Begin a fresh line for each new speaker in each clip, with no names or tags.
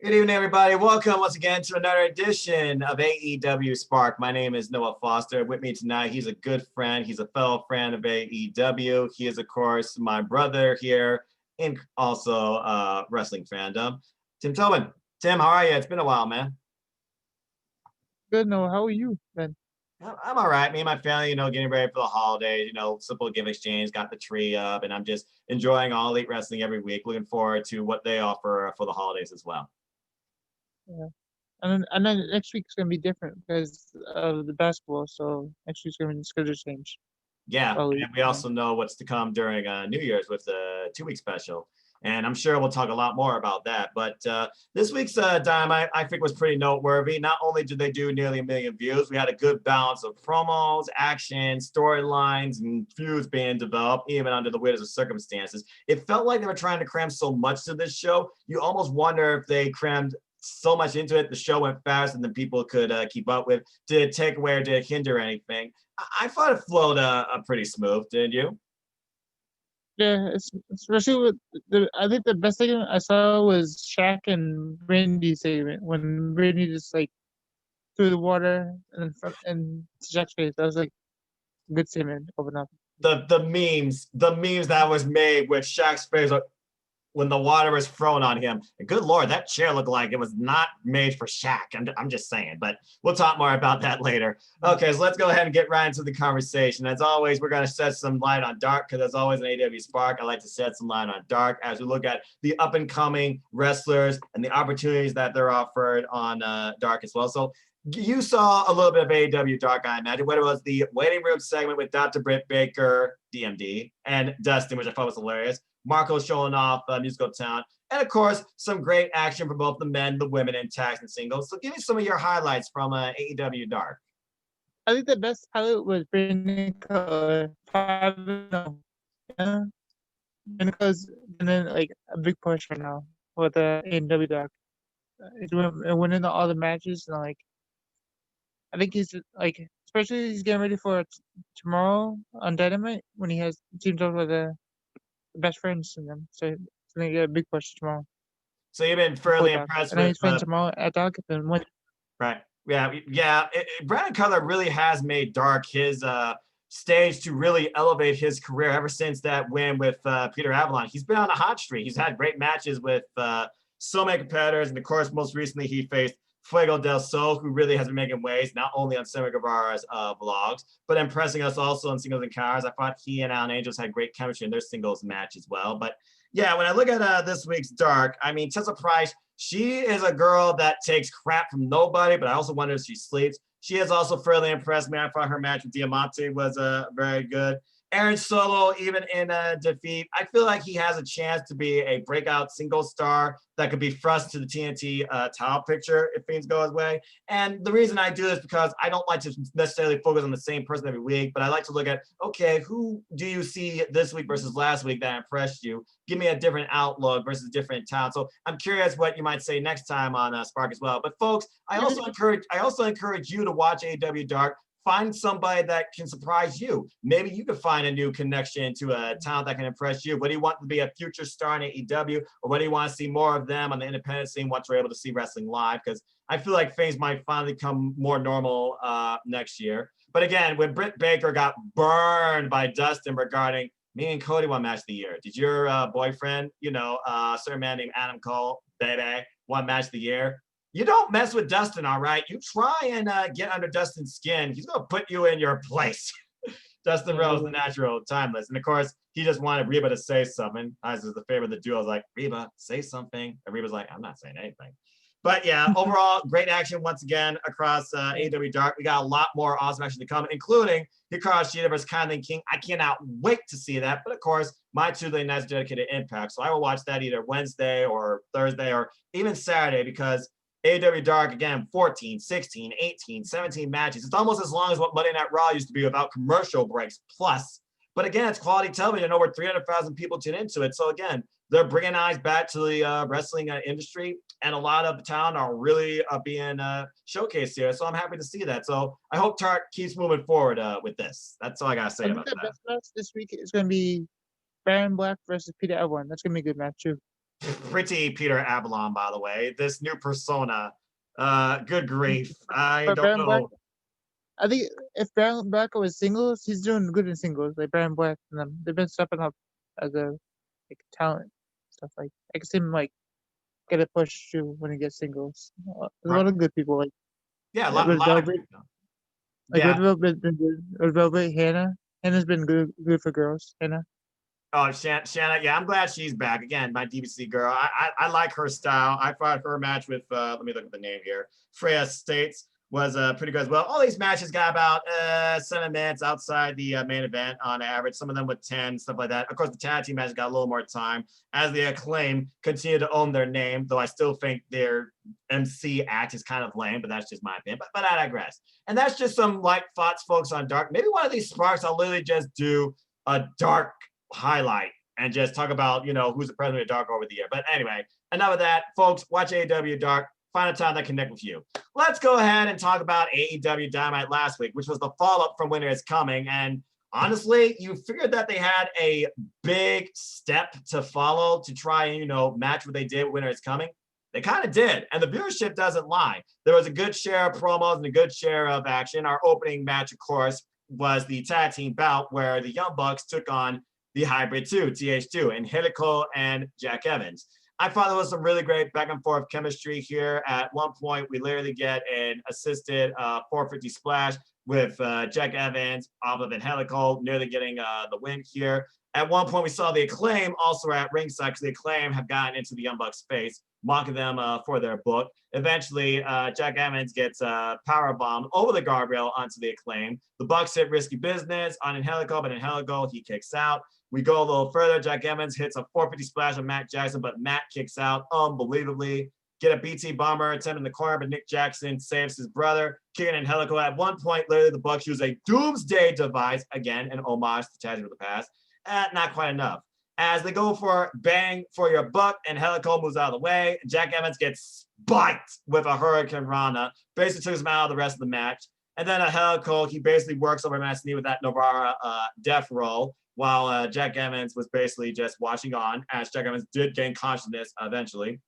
Good evening, everybody. Welcome once again to another edition of AEW Spark. My name is Noah Foster. With me tonight, he's a good friend. He's a fellow friend of AEW. He is, of course, my brother here and also wrestling fandom. Tim Tobin. Tim, how are you? It's been a while, man.
Good, no. How are you, Ben?
I'm all right. Me and my family, getting ready for the holidays, simple gift exchange, got the tree up, and I'm just enjoying All Elite Wrestling every week. Looking forward to what they offer for the holidays as well.
Yeah. And then next week's gonna be different because of the basketball. So next week's gonna be the schedule change.
Yeah,
Probably.
and we also know what's to come during New Year's with the 2-week special. And I'm sure we'll talk a lot more about that. But this week's Dynamite, I think, was pretty noteworthy. Not only did they do nearly 1 million views, we had a good balance of promos, action, storylines, and feuds being developed, even under the weirdest of circumstances. It felt like they were trying to cram so much to this show. You almost wonder if they crammed so much into it, the show went fast and then people could keep up with. Did it take away or did it hinder anything? I thought it flowed pretty smooth, didn't you?
Yeah, especially with I think the best segment I saw was Shaq and Brandy segment when Brandy just like threw the water and Shaq's face. That was like a good segment. Open up.
The memes that was made with Shaq's face when the water was thrown on him. And good Lord, that chair looked like it was not made for Shaq. I'm just saying, but we'll talk more about that later. Okay, so let's go ahead and get right into the conversation. As always, we're going to shed some light on Dark because as always in AEW Spark, I like to shed some light on Dark as we look at the up and coming wrestlers and the opportunities that they're offered on Dark as well. So you saw a little bit of AEW Dark, I imagine, whether it was the waiting room segment with Dr. Britt Baker, DMD, and Dustin, which I thought was hilarious. Marco showing off musical talent, and of course, some great action for both the men, the women, and tags and singles. So, give me some of your highlights from AEW Dark.
I think the best highlight was Brandon Cutler 5-0. Yeah, and because and then like a big push right now with the AEW Dark. It went into all the matches and like I think he's like especially he's getting ready for tomorrow on Dynamite when he has teams up with the best friends in them. So it's gonna get a big push tomorrow
So, you've been
before
fairly
Dark.
impressed
And then
with
he's playing tomorrow at Dark and when
right? Yeah. Brandon Cutler really has made Dark his stage to really elevate his career ever since that win with Peter Avalon. He's been on a hot streak. He's had great matches with so many competitors, and of course, most recently he faced Fuego del Sol, who really has been making waves not only on Sammy Guevara's vlogs, but impressing us also in singles encounters. I thought he and Alan Angels had great chemistry in their singles match as well. But yeah, when I look at this week's Dark, I mean, Tessa Price, she is a girl that takes crap from nobody, but I also wonder if she sleeps. She has also fairly impressed me. I thought her match with Diamante was very good. Aaron Solo, even in a defeat, I feel like he has a chance to be a breakout single star that could be thrust to the TNT title picture if things go his way. And the reason I do this is because I don't like to necessarily focus on the same person every week, but I like to look at, okay, who do you see this week versus last week that impressed you? Give me a different outlook versus different talent. So I'm curious what you might say next time on Spark as well. But folks, I also encourage you to watch AEW Dark. Find somebody that can surprise you. Maybe you could find a new connection to a talent that can impress you. What do you want to be a future star in AEW, or what do you want to see more of them on the independent scene once we're able to see wrestling live? Because I feel like things might finally come more normal next year. But again, when Britt Baker got burned by Dustin regarding me and Cody won match of the year, did your boyfriend, certain man named Adam Cole, baby, won match of the year? You don't mess with Dustin, all right? You try and get under Dustin's skin. He's going to put you in your place. Dustin Rose, the natural, timeless. And of course, he just wanted Reba to say something. As is the favorite of the duo. I was like, Reba, say something. And Reba's like, I'm not saying anything. But yeah, overall, great action once again across AEW Dark. We got a lot more awesome action to come, including Hikaru Shida versus Conley King. I cannot wait to see that. But of course, my Tuesday nights dedicated to Impact. So I will watch that either Wednesday or Thursday or even Saturday because AEW Dark, again, 14, 16, 18, 17 matches. It's almost as long as what Monday Night Raw used to be without commercial breaks plus. But again, it's quality television and over 300,000 people tune into it. So again, they're bringing eyes back to the wrestling industry, and a lot of the talent are really being showcased here. So I'm happy to see that. So I hope Dark keeps moving forward with this. That's all I got to say about
the
that.
best match this week is going to be Baron Black versus Peter Evelyn. That's going to be a good match too.
Pretty Peter Avalon, by the way. This new persona. Good grief. I
But
don't
Baron Black,
know.
I think if Baron Black was singles, he's doing good in singles. Like Baron Black and them, they've been stepping up as a like talent stuff. Like I can see him like get a push too when he gets singles. There's a
Right.
lot of good people like
Yeah, a
Red
lot of
Velvet.
good stuff.
Like
Yeah.
Red Velvet been good. Red Velvet, Hannah. Hannah's been good for girls. Hannah.
Oh, Shanna, yeah, I'm glad she's back again. My DBC girl, I like her style. I thought her match with let me look at the name here. Freya States was pretty good as well. All these matches got about 7 minutes outside the main event on average. Some of them with 10, stuff like that. Of course, the tag team match got a little more time as the Acclaim continue to own their name. Though I still think their MC act is kind of lame, but that's just my opinion. But I digress. And that's just some light thoughts, folks, on Dark. Maybe one of these sparks, I'll literally just do a Dark highlight and just talk about, who's the president of Dark over the year. But anyway, enough of that, folks. Watch AEW Dark. Find a time that connect with you. Let's go ahead and talk about AEW Dynamite last week, which was the follow-up from Winter is Coming. And honestly, you figured that they had a big step to follow to try and, match what they did with Winter is Coming. They kind of did, and the viewership doesn't lie. There was a good share of promos and a good share of action. Our opening match, of course, was the tag team bout where the Young Bucks took on the Hybrid 2, TH2, and Hideko and Jack Evans. I thought there was some really great back and forth chemistry here. At one point, we literally get an assisted 450 splash with Jack Evans off of Hideko, nearly getting the win here. At one point, we saw the Acclaim also at ringside because the Acclaim have gotten into the Young Bucks space, mocking them for their book. Eventually, Jack Evans gets power bombed over the guardrail onto the Acclaim. The Bucks hit Risky Business on Hideko, but Hideko, he kicks out. We go a little further. Jack Evans hits a 450 splash on Matt Jackson, but Matt kicks out unbelievably. Get a BT bomber attempt in the corner, but Nick Jackson saves his brother, kicking in Hideko. At one point, literally, the Bucks use a doomsday device, again, an homage to Tag of the Past. Not quite enough. As they go for bang for your buck, and Hideko moves out of the way, Jack Evans gets spiked with a Hurricane Rana, basically took him out of the rest of the match. And then Hideko, he basically works over Matt's knee with that Novara death roll, while Jack Evans was basically just watching on, as Jack Evans did gain consciousness eventually.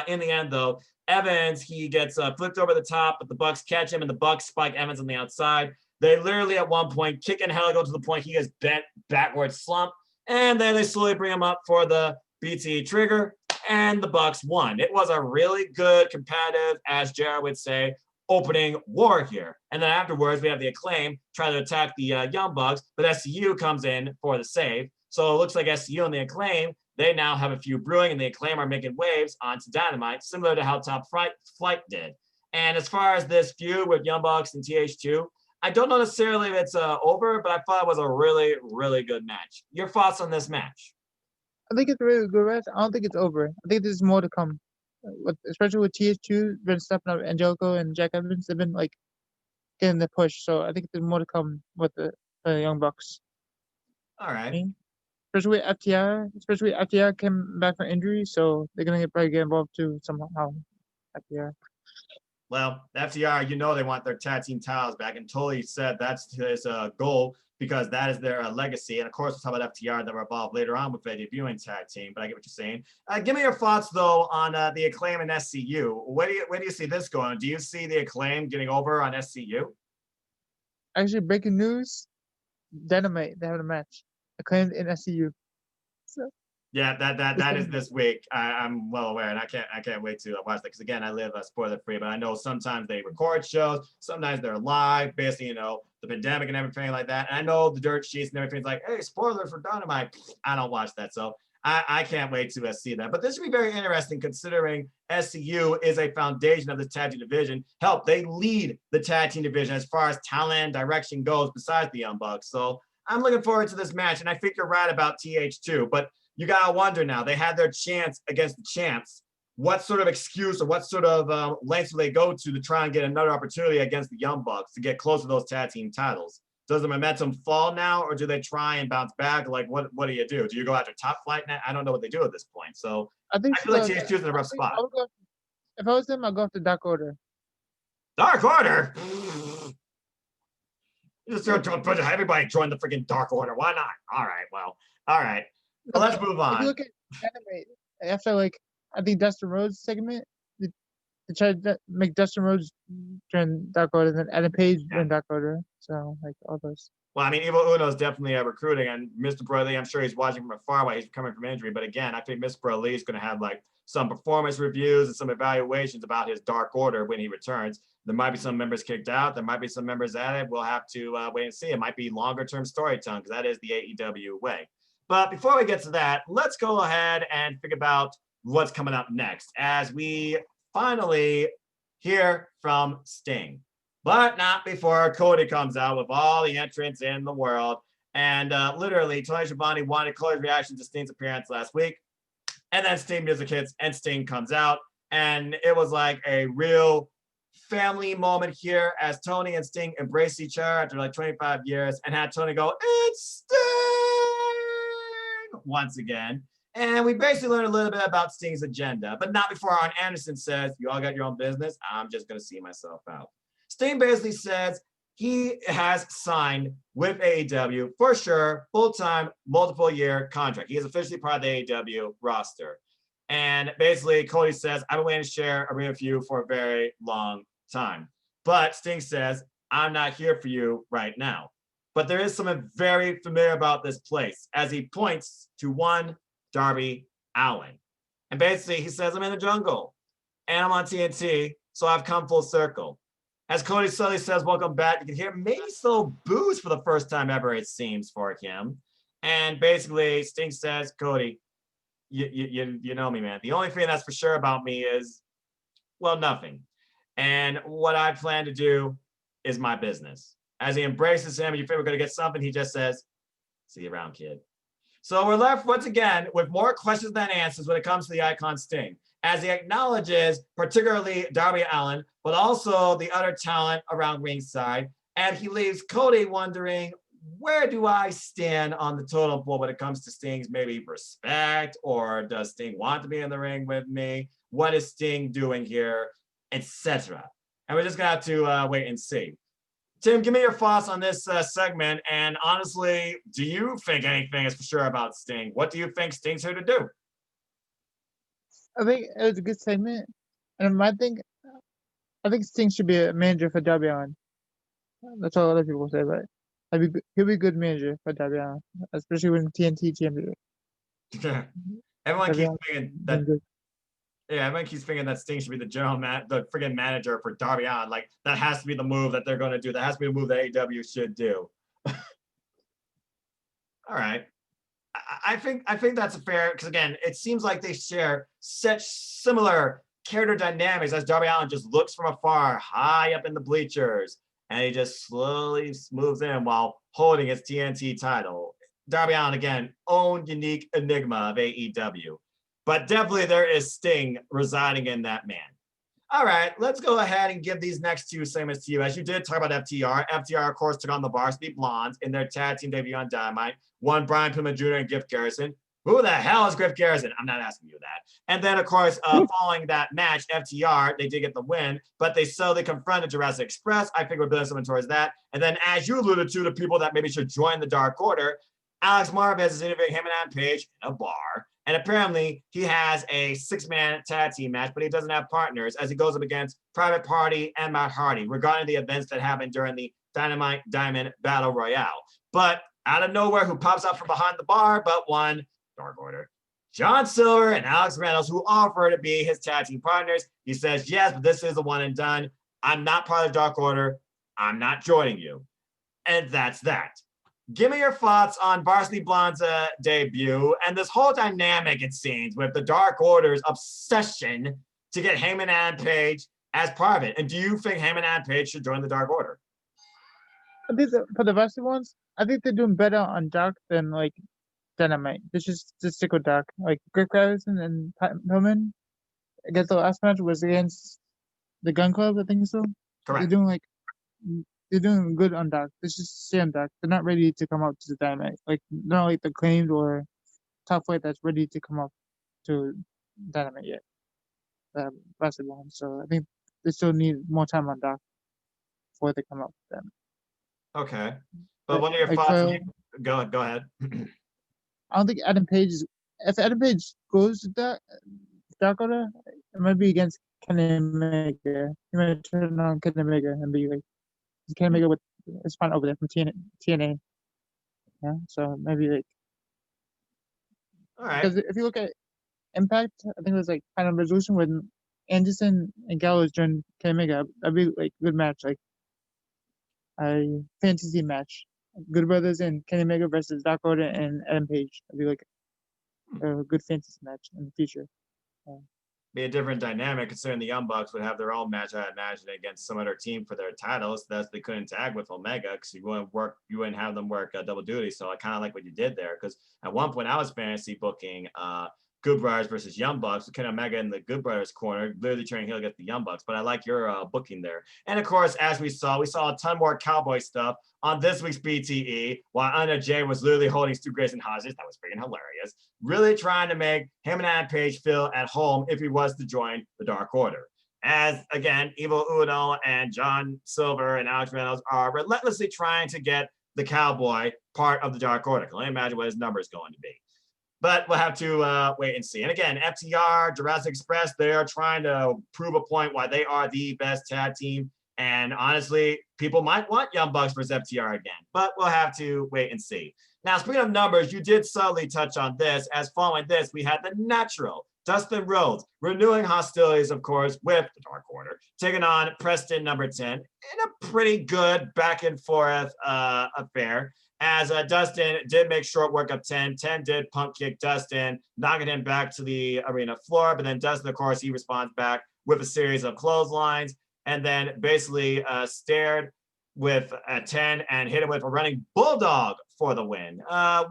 In the end, though, Evans, he gets flipped over the top, but the Bucks catch him, and the Bucks spike Evans on the outside. They literally, at one point, kick in Hideko to the point he gets bent backwards slump, and then they slowly bring him up for the BT trigger, and the Bucks won. It was a really good, competitive, as Jared would say, opening war here. And then afterwards, we have the Acclaim try to attack the Young Bucks, but SCU comes in for the save. So it looks like SCU and the Acclaim, they now have a few brewing, and the Acclaim are making waves onto Dynamite, similar to how Top Flight did. And as far as this feud with Young Bucks and TH2, I don't know necessarily if it's over, but I thought it was a really, really good match. Your thoughts on this match?
I think it's a really good match. I don't think it's over. I think there's more to come. Especially with TH2 been stepping up, Angelico and Jack Evans, they've been like getting the push. So I think there's more to come with the Young Bucks.
All right.
Especially with FTR came back from injury, so they're gonna probably get involved too somehow. FTR.
Well, FTR, they want their tag team titles back, and totally said that's his goal because that is their legacy. And of course, we'll talk about FTR that were involved later on with their debuting tag team. But I get what you're saying. Give me your thoughts though on the Acclaim and SCU. Where do you see this going? Do you see the Acclaim getting over on SCU?
Actually, breaking news: Dynamite, they have a match. Acclaimed in SCU. So.
Yeah, that is this week. I'm well aware, and I can't wait to watch that because again, I live spoiler free. But I know sometimes they record shows, sometimes they're live, basically, the pandemic and everything like that. And I know the dirt sheets and everything's like, hey, spoiler for Dynamite. I don't watch that, so I can't wait to see that. But this would be very interesting considering SCU is a foundation of the tag team division. Hell, they lead the tag team division as far as talent and direction goes, besides the Young Bucks. So I'm looking forward to this match, and I think you're right about TH2, but you gotta wonder now. They had their chance against the champs. What sort of excuse or what sort of lengths will they go to try and get another opportunity against the Young Bucks to get close to those tag team titles? Does the momentum fall now, or do they try and bounce back? Like, what do you do? Do you go after Top Flight now? I don't know what they do at this point. So
I
feel like TH2 is in a rough spot.
If I was them, I'd go after Dark Order.
Dark Order? Just everybody join the freaking Dark Order. Why not? All right. Well, all right. Well, let's move on.
If you look at Dynamite, after like I think Dustin Rhodes segment, they tried to make Dustin Rhodes during Dark Order, and then Adam Page during Dark Order. So like all those.
Well, I mean, Evil Uno is definitely recruiting, and Mr. Broly, I'm sure he's watching from afar while he's coming from injury. But again, I think Mr. Broly is going to have like some performance reviews and some evaluations about his Dark Order when he returns. There might be some members kicked out. There might be some members added. We'll have to wait and see. It might be longer-term storytelling because that is the AEW way. But before we get to that, let's go ahead and figure out what's coming up next as we finally hear from Sting. But not before Cody comes out with all the entrants in the world. And literally, Tony Schiavone wanted Cody's reaction to Sting's appearance last week. And then Sting music hits and Sting comes out. And it was like a real family moment here as Tony and Sting embraced each other after like 25 years and had Tony go, "It's Sting!" once again. And we basically learned a little bit about Sting's agenda, but not before Arn Anderson says, "You all got your own business. I'm just going to see myself out." Sting basically says he has signed with AEW for sure, full-time, multiple-year contract. He is officially part of the AEW roster. And basically, Cody says, "I've been waiting to share a ring with you for a very long time." But Sting says, "I'm not here for you right now." But there is something very familiar about this place as he points to one Darby Allin. And basically, he says, "I'm in the jungle and I'm on TNT, so I've come full circle." As Cody Sully says, "Welcome back," you can hear maybe some boos for the first time ever, it seems, for him. And basically, Sting says, "Cody, you know me, man. The only thing that's for sure about me is, well, nothing. And what I plan to do is my business." As he embraces him, you think we're going to get something, he just says, "See you around, kid." So we're left once again with more questions than answers when it comes to the icon Sting, as he acknowledges particularly Darby Allin, but also the other talent around ringside. And he leaves Cody wondering, where do I stand on the totem pole when it comes to Sting's maybe respect, or does Sting want to be in the ring with me? What is Sting doing here, etc. And we're just going to have to wait and see. Tim, give me your thoughts on this segment. And honestly, do you think anything is for sure about Sting? What do you think Sting's here to do?
I think it was a good segment, and I think Sting should be a manager for Darby Allin. That's all other people say, but he'll be a good manager for Darby Allin, especially when TNT champion.
Everyone
Darby
keeps
Allin
thinking
been
that.
good.
Yeah, everyone keeps thinking that Sting should be the the friggin' manager for Darby Allin. Like that has to be the move that they're going to do. That has to be the move that AEW should do. All right. I think that's a fair, because again, it seems like they share such similar character dynamics as Darby Allin just looks from afar, high up in the bleachers, and he just slowly moves in while holding his TNT title. Darby Allin, again, own unique enigma of AEW. But definitely there is Sting residing in that man. All right, let's go ahead and give these next two segments to you. As you did talk about FTR. FTR, of course, took on the Varsity Blondes in their tag team debut on Dynamite. One Brian Pillman Jr. and Griff Garrison. Who the hell is Griff Garrison? I'm not asking you that. And then, of course, following that match, FTR, they did get the win, but they slowly confronted Jurassic Express. I think we're building something towards that. And then, as you alluded to, the people that maybe should join the Dark Order, Alex Marvez is interviewing him and Adam Page in a bar. And apparently he has a 6-man tag team match, but he doesn't have partners as he goes up against Private Party and Matt Hardy regarding the events that happened during the Dynamite Diamond Battle Royale. But out of nowhere, who pops up from behind the bar but one Dark Order? John Silver and Alex Reynolds, who offer to be his tag team partners. He says, "Yes, but this is a one and done. I'm not part of the Dark Order. I'm not joining you." And that's that. Give me your thoughts on Varsity Blonde's debut and this whole dynamic, it seems, with the Dark Order's obsession to get Heyman and Page as part of it. And do you think Heyman and Page should join the Dark Order?
I think for the Varsity ones, I think they're doing better on Dark than like Dynamite. They should just stick with Dark. Like Griff Garrison and Pat Pillman, I guess the last match was against the Gun Club, I think so.
Correct.
They're doing good on Dark. They should stay on Dark. They're not ready to come out to the Dynamite. Like not like the Claimed or Top Flight that's ready to come up to Dynamite yet. Varsity one. So I think they still need more time on Dark before they come up with them.
Okay. But what are your thoughts? Go ahead.
I don't think Adam Page if Adam Page goes to Dark Order, it might be against Kenny Omega. He might turn on Kenny Omega and be like, Kenny Omega with his fun over there from TNA. Yeah, so maybe like,
All right.
because if you look at Impact, I think it was like Final Resolution when Anderson and Gallows joined Kenny Omega. That'd be like a good match, like a fantasy match. Good Brothers and Kenny Omega versus Dark Order and Adam Page. That'd be like a good fantasy match in the future.
Be a different dynamic considering the Young Bucks would have their own match, I imagine, against some other team for their titles. Thus, they couldn't tag with Omega because you wouldn't have them work double duty. So I kind of like what you did there because at one point I was fantasy booking Good Brothers versus Young Bucks with Kenny Omega in the Good Brothers corner, literally turning heel against the Young Bucks. But I like your booking there. And of course, as we saw a ton more cowboy stuff on this week's BTE, while Anna Jay was literally holding Stu Grayson hostage. That was freaking hilarious. Really trying to make him and Adam Page feel at home if he was to join the Dark Order. As again, Evil Uno and John Silver and Alex Reynolds are relentlessly trying to get the cowboy part of the Dark Order. Can only imagine what his number is going to be. But we'll have to wait and see. And again, FTR, Jurassic Express, they are trying to prove a point why they are the best tag team. And honestly, people might want Young Bucks versus FTR again, but we'll have to wait and see. Now, speaking of numbers, you did subtly touch on this. As following this, we had the natural Dustin Rhodes renewing hostilities, of course, with the Dark Order, taking on Preston number 10 in a pretty good back and forth affair. As Dustin did make short work of 10. 10 did pump kick Dustin, knocking him back to the arena floor. But then Dustin, of course, he responds back with a series of clotheslines and then basically stared with a 10 and hit him with a running bulldog for the win.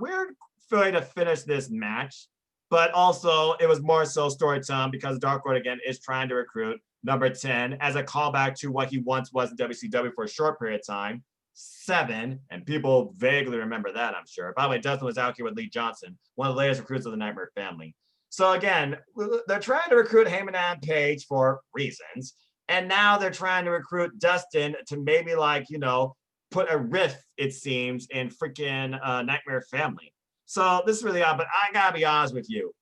Weird way to finish this match, but also it was more so storytelling because Dark Order, again, is trying to recruit number 10 as a callback to what he once was in WCW for a short period of time. 7, and people vaguely remember that, I'm sure. By the way, Dustin was out here with Lee Johnson, one of the latest recruits of the Nightmare family. So again, they're trying to recruit Heyman and Page for reasons, and now they're trying to recruit Dustin to maybe put a rift, it seems, in freaking Nightmare family. So this is really odd, but I gotta be honest with you.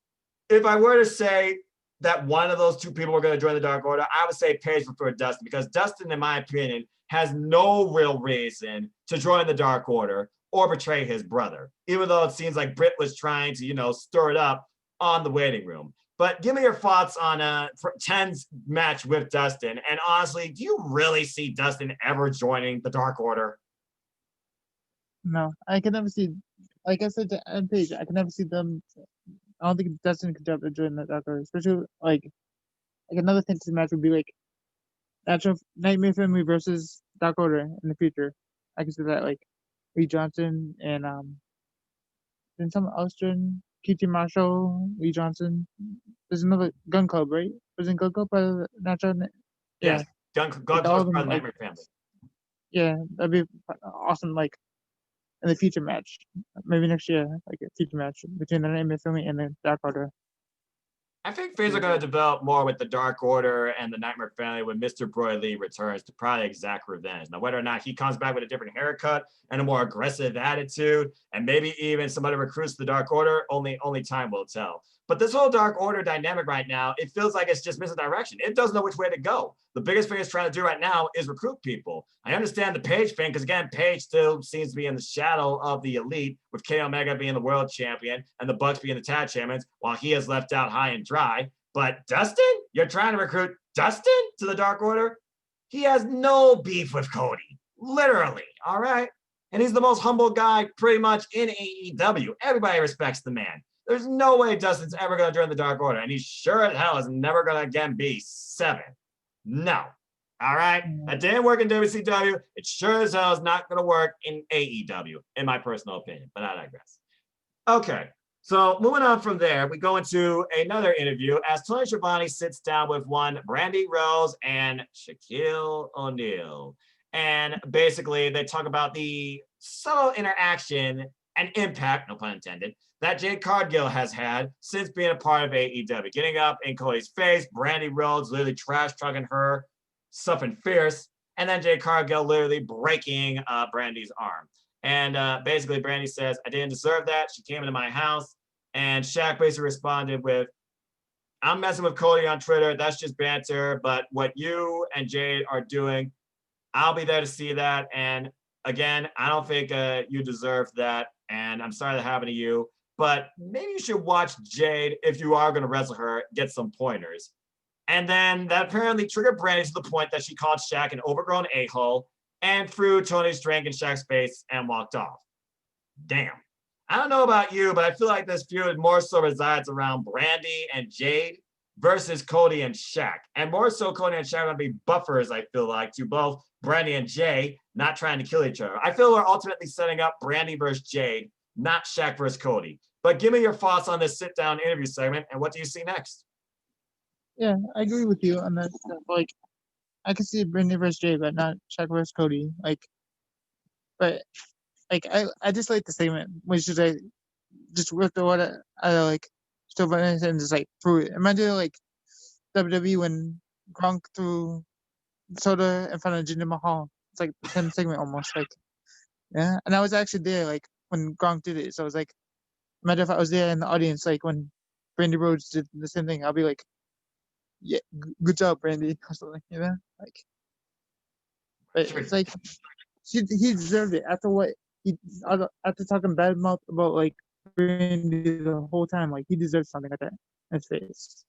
If I were to say that one of those two people were going to join the Dark Order, I would say Page preferred Dustin because Dustin, in my opinion, has no real reason to join the Dark Order or betray his brother, even though it seems like Britt was trying to, stir it up on the waiting room. But give me your thoughts on 10's match with Dustin. And honestly, do you really see Dustin ever joining the Dark Order?
No, I can never see, like I said to Adam Page, I can never see them. I don't think Dustin could ever join the Dark Order, especially like another fantasy match would be like natural Nightmare Family versus Dark Order in the future. I can see that like Lee Johnson and then someone else join QT Marshall, Lee Johnson. There's another Gun Club, right? Wasn't Gun Club part of the natural? Yeah,
Yes, Gun Club
all
part
of
of
them,
the Nightmare family.
Yeah, that'd be awesome. Like in the future match, maybe next year, like a future match between the Nightmare Family and the Dark Order.
I think things are going to develop more with the Dark Order and the Nightmare family when Mr. Broy Lee returns to probably exact revenge. Now, whether or not he comes back with a different haircut and a more aggressive attitude, and maybe even some other recruits to the Dark Order, only time will tell. But this whole Dark Order dynamic right now, it feels like it's just missing direction. It doesn't know which way to go. The biggest thing it's trying to do right now is recruit people. I understand the Page thing because, again, Page still seems to be in the shadow of the elite, with Kenny Omega being the world champion and the Bucks being the tag champions, while he is left out high and dry. But Dustin? You're trying to recruit Dustin to the Dark Order? He has no beef with Cody. Literally, all right? And he's the most humble guy pretty much in AEW. Everybody respects the man. There's no way Dustin's ever going to join the Dark Order, and he sure as hell is never going to again be 7. No. All right? That didn't work in WCW. It sure as hell is not going to work in AEW, in my personal opinion, but I digress. Okay, so moving on from there, we go into another interview as Tony Schiavone sits down with one Brandy Rose and Shaquille O'Neal. And basically, they talk about the subtle interaction and impact, no pun intended, that Jade Cargill has had since being a part of AEW. Getting up in Cody's face, Brandy Rhodes literally trash talking her, something fierce, and then Jade Cargill literally breaking Brandy's arm. And basically, Brandy says, I didn't deserve that. She came into my house. And Shaq basically responded with, I'm messing with Cody on Twitter. That's just banter. But what you and Jade are doing, I'll be there to see that. And again, I don't think you deserve that. And I'm sorry that happened to you. But maybe you should watch Jade if you are going to wrestle her, get some pointers. And then that apparently triggered Brandy to the point that she called Shaq an overgrown a-hole and threw Tony's drink in Shaq's face and walked off. Damn. I don't know about you, but I feel like this feud more so resides around Brandy and Jade versus Cody and Shaq. And more so, Cody and Shaq are going to be buffers, I feel like, to both Brandy and Jay not trying to kill each other. I feel we're ultimately setting up Brandy versus Jade, not Shaq versus Cody. But give me your thoughts on this sit-down interview segment, and what do you see next?
Yeah, I agree with you on that stuff. Like, I can see Brandy versus Jay, but not Shaq versus Cody. But I just like the segment, which is like just ripped the water out of like Still Violence and just like threw it. Imagine like WWE when Gronk threw soda in front of Jinder Mahal. It's like the same segment almost. Like, yeah. And I was actually there like when Gronk did it. So I was like, imagine if I was there in the audience like when Brandy Rhodes did the same thing. I'll be like, yeah, good job, Brandy, or something, you know? Like, but it's like he deserved it after what he after talking bad mouth about like Brandy the whole time. Like, he deserves something like that in his face.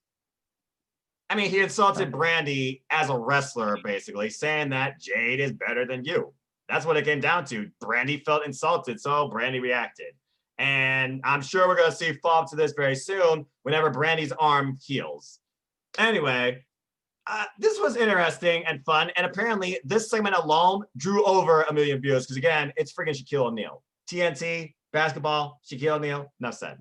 I mean, he insulted Brandy as a wrestler, basically, saying that Jade is better than you. That's what it came down to. Brandy felt insulted, so Brandy reacted. And I'm sure we're going to see follow-up to this very soon whenever Brandy's arm heals. Anyway, this was interesting and fun. And apparently, this segment alone drew over 1 million views because, again, it's freaking Shaquille O'Neal. TNT, basketball, Shaquille O'Neal, enough said.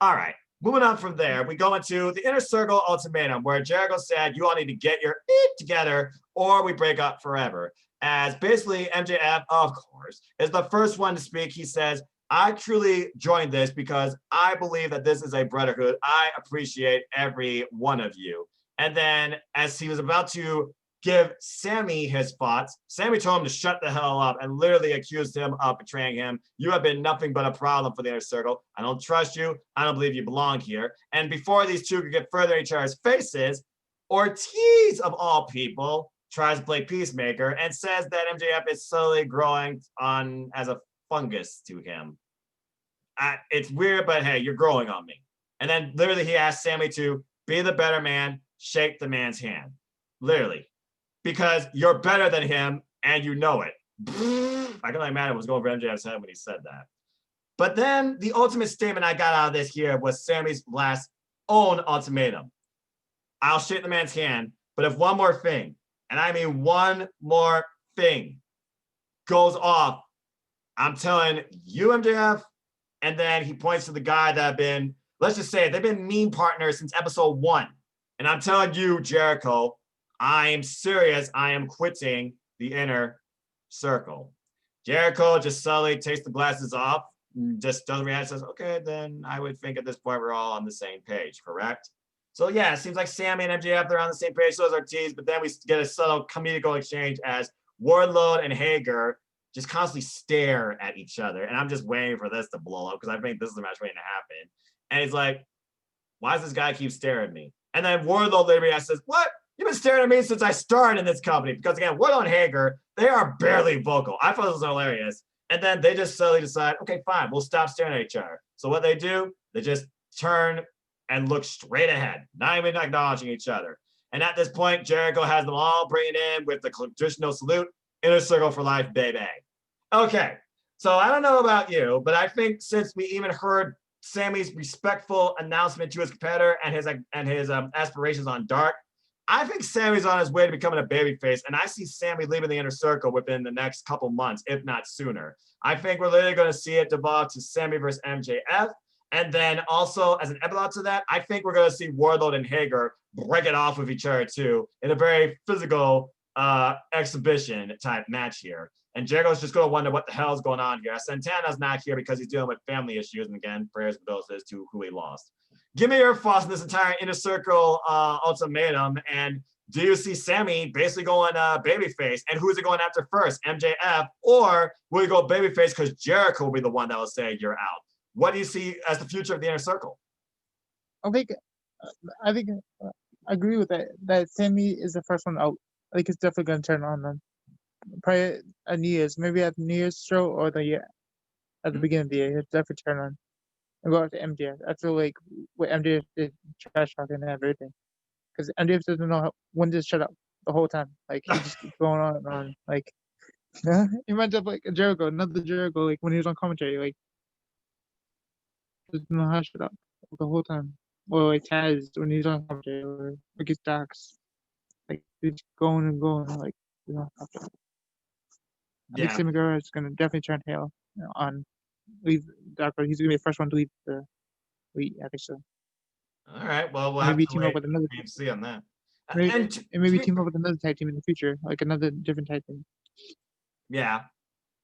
All right. Moving on from there, we go into the Inner Circle ultimatum where Jericho said, you all need to get your it together or we break up forever. As basically MJF, of course, is the first one to speak. He says, I truly joined this because I believe that this is a brotherhood. I appreciate every one of you. And then as he was about to give Sammy his thoughts, Sammy told him to shut the hell up and literally accused him of betraying him. You have been nothing but a problem for the Inner Circle. I don't trust you. I don't believe you belong here. And before these two could get further in each other's faces, Ortiz, of all people, tries to play peacemaker and says that MJF is slowly growing on as a fungus to him. It's weird, but hey, you're growing on me. And then literally he asked Sammy to be the better man, shake the man's hand. Literally. Because you're better than him and you know it. I can only imagine what was going over MJF's head when he said that. But then the ultimate statement I got out of this here was Sammy's last own ultimatum. I'll shake the man's hand, but if one more thing, and I mean one more thing, goes off, I'm telling you, MJF, and then he points to the guy that have been, let's just say, they've been meme partners since episode 1. And I'm telling you, Jericho, I am serious. I am quitting the Inner Circle. Jericho just subtly takes the glasses off, just doesn't react, says, okay, then I would think at this point we're all on the same page, correct? So yeah, it seems like Sammy and MJF, they're on the same page, so is Ortiz, but then we get a subtle comedical exchange as Wardlow and Hager just constantly stare at each other. And I'm just waiting for this to blow up because I think this is the match waiting to happen. And he's like, why does this guy keep staring at me? And then Wardlow literally says, what? You've been staring at me since I started in this company. Because again, Wardlow and Hager, they are barely vocal. I thought this was hilarious. And then they just slowly decide, okay, fine, we'll stop staring at each other. So what they do, they just turn and look straight ahead, not even acknowledging each other. And at this point, Jericho has them all bring it in with the traditional salute, Inner Circle for life, baby. Okay, so I don't know about you, but I think since we even heard Sammy's respectful announcement to his competitor and his aspirations on Dark, I think Sammy's on his way to becoming a babyface, and I see Sammy leaving the Inner Circle within the next couple months, if not sooner. I think we're literally going to see it devolve to Sammy versus MJF, and then also, as an epilogue to that, I think we're going to see Wardlow and Hager break it off with each other, too, in a very physical exhibition type match here. And Jericho's just going to wonder what the hell is going on here. Santana's not here because he's dealing with family issues, and again, prayers condolences to who he lost. Give me your thoughts on this entire Inner Circle ultimatum, and do you see Sammy basically going babyface? And who is it going after first, MJF, or will he go babyface because Jericho will be the one that will say you're out? what do you see as the future of the Inner Circle?
I think, I think, I agree with that. That Sammy is the first one out. I think it's definitely gonna turn on them. Probably at New Year's, maybe at the New Year's show or the year at the beginning of the year. It's definitely turn on and go after MJF. I feel like what MJF did, trash talking and everything, because MJF doesn't know when to shut up the whole time. Like he just keeps going on and on. Like he reminds up like Jericho, another Jericho, like when he was on commentary, like doesn't know how to shut up the whole time. Or like Taz when he's on commentary, or like his Dax, like he's going and going, like you know. I think
Yeah.
Sammy Guevara is gonna definitely turn heel on leave Dark. He's gonna be the first one to leave the elite. I think so.
All right. Well, we'll
And
have
maybe
to
team
wait
up with another.
and see on that.
Maybe,
And
and maybe team up with another tag team in the future, like another different tag team.
yeah,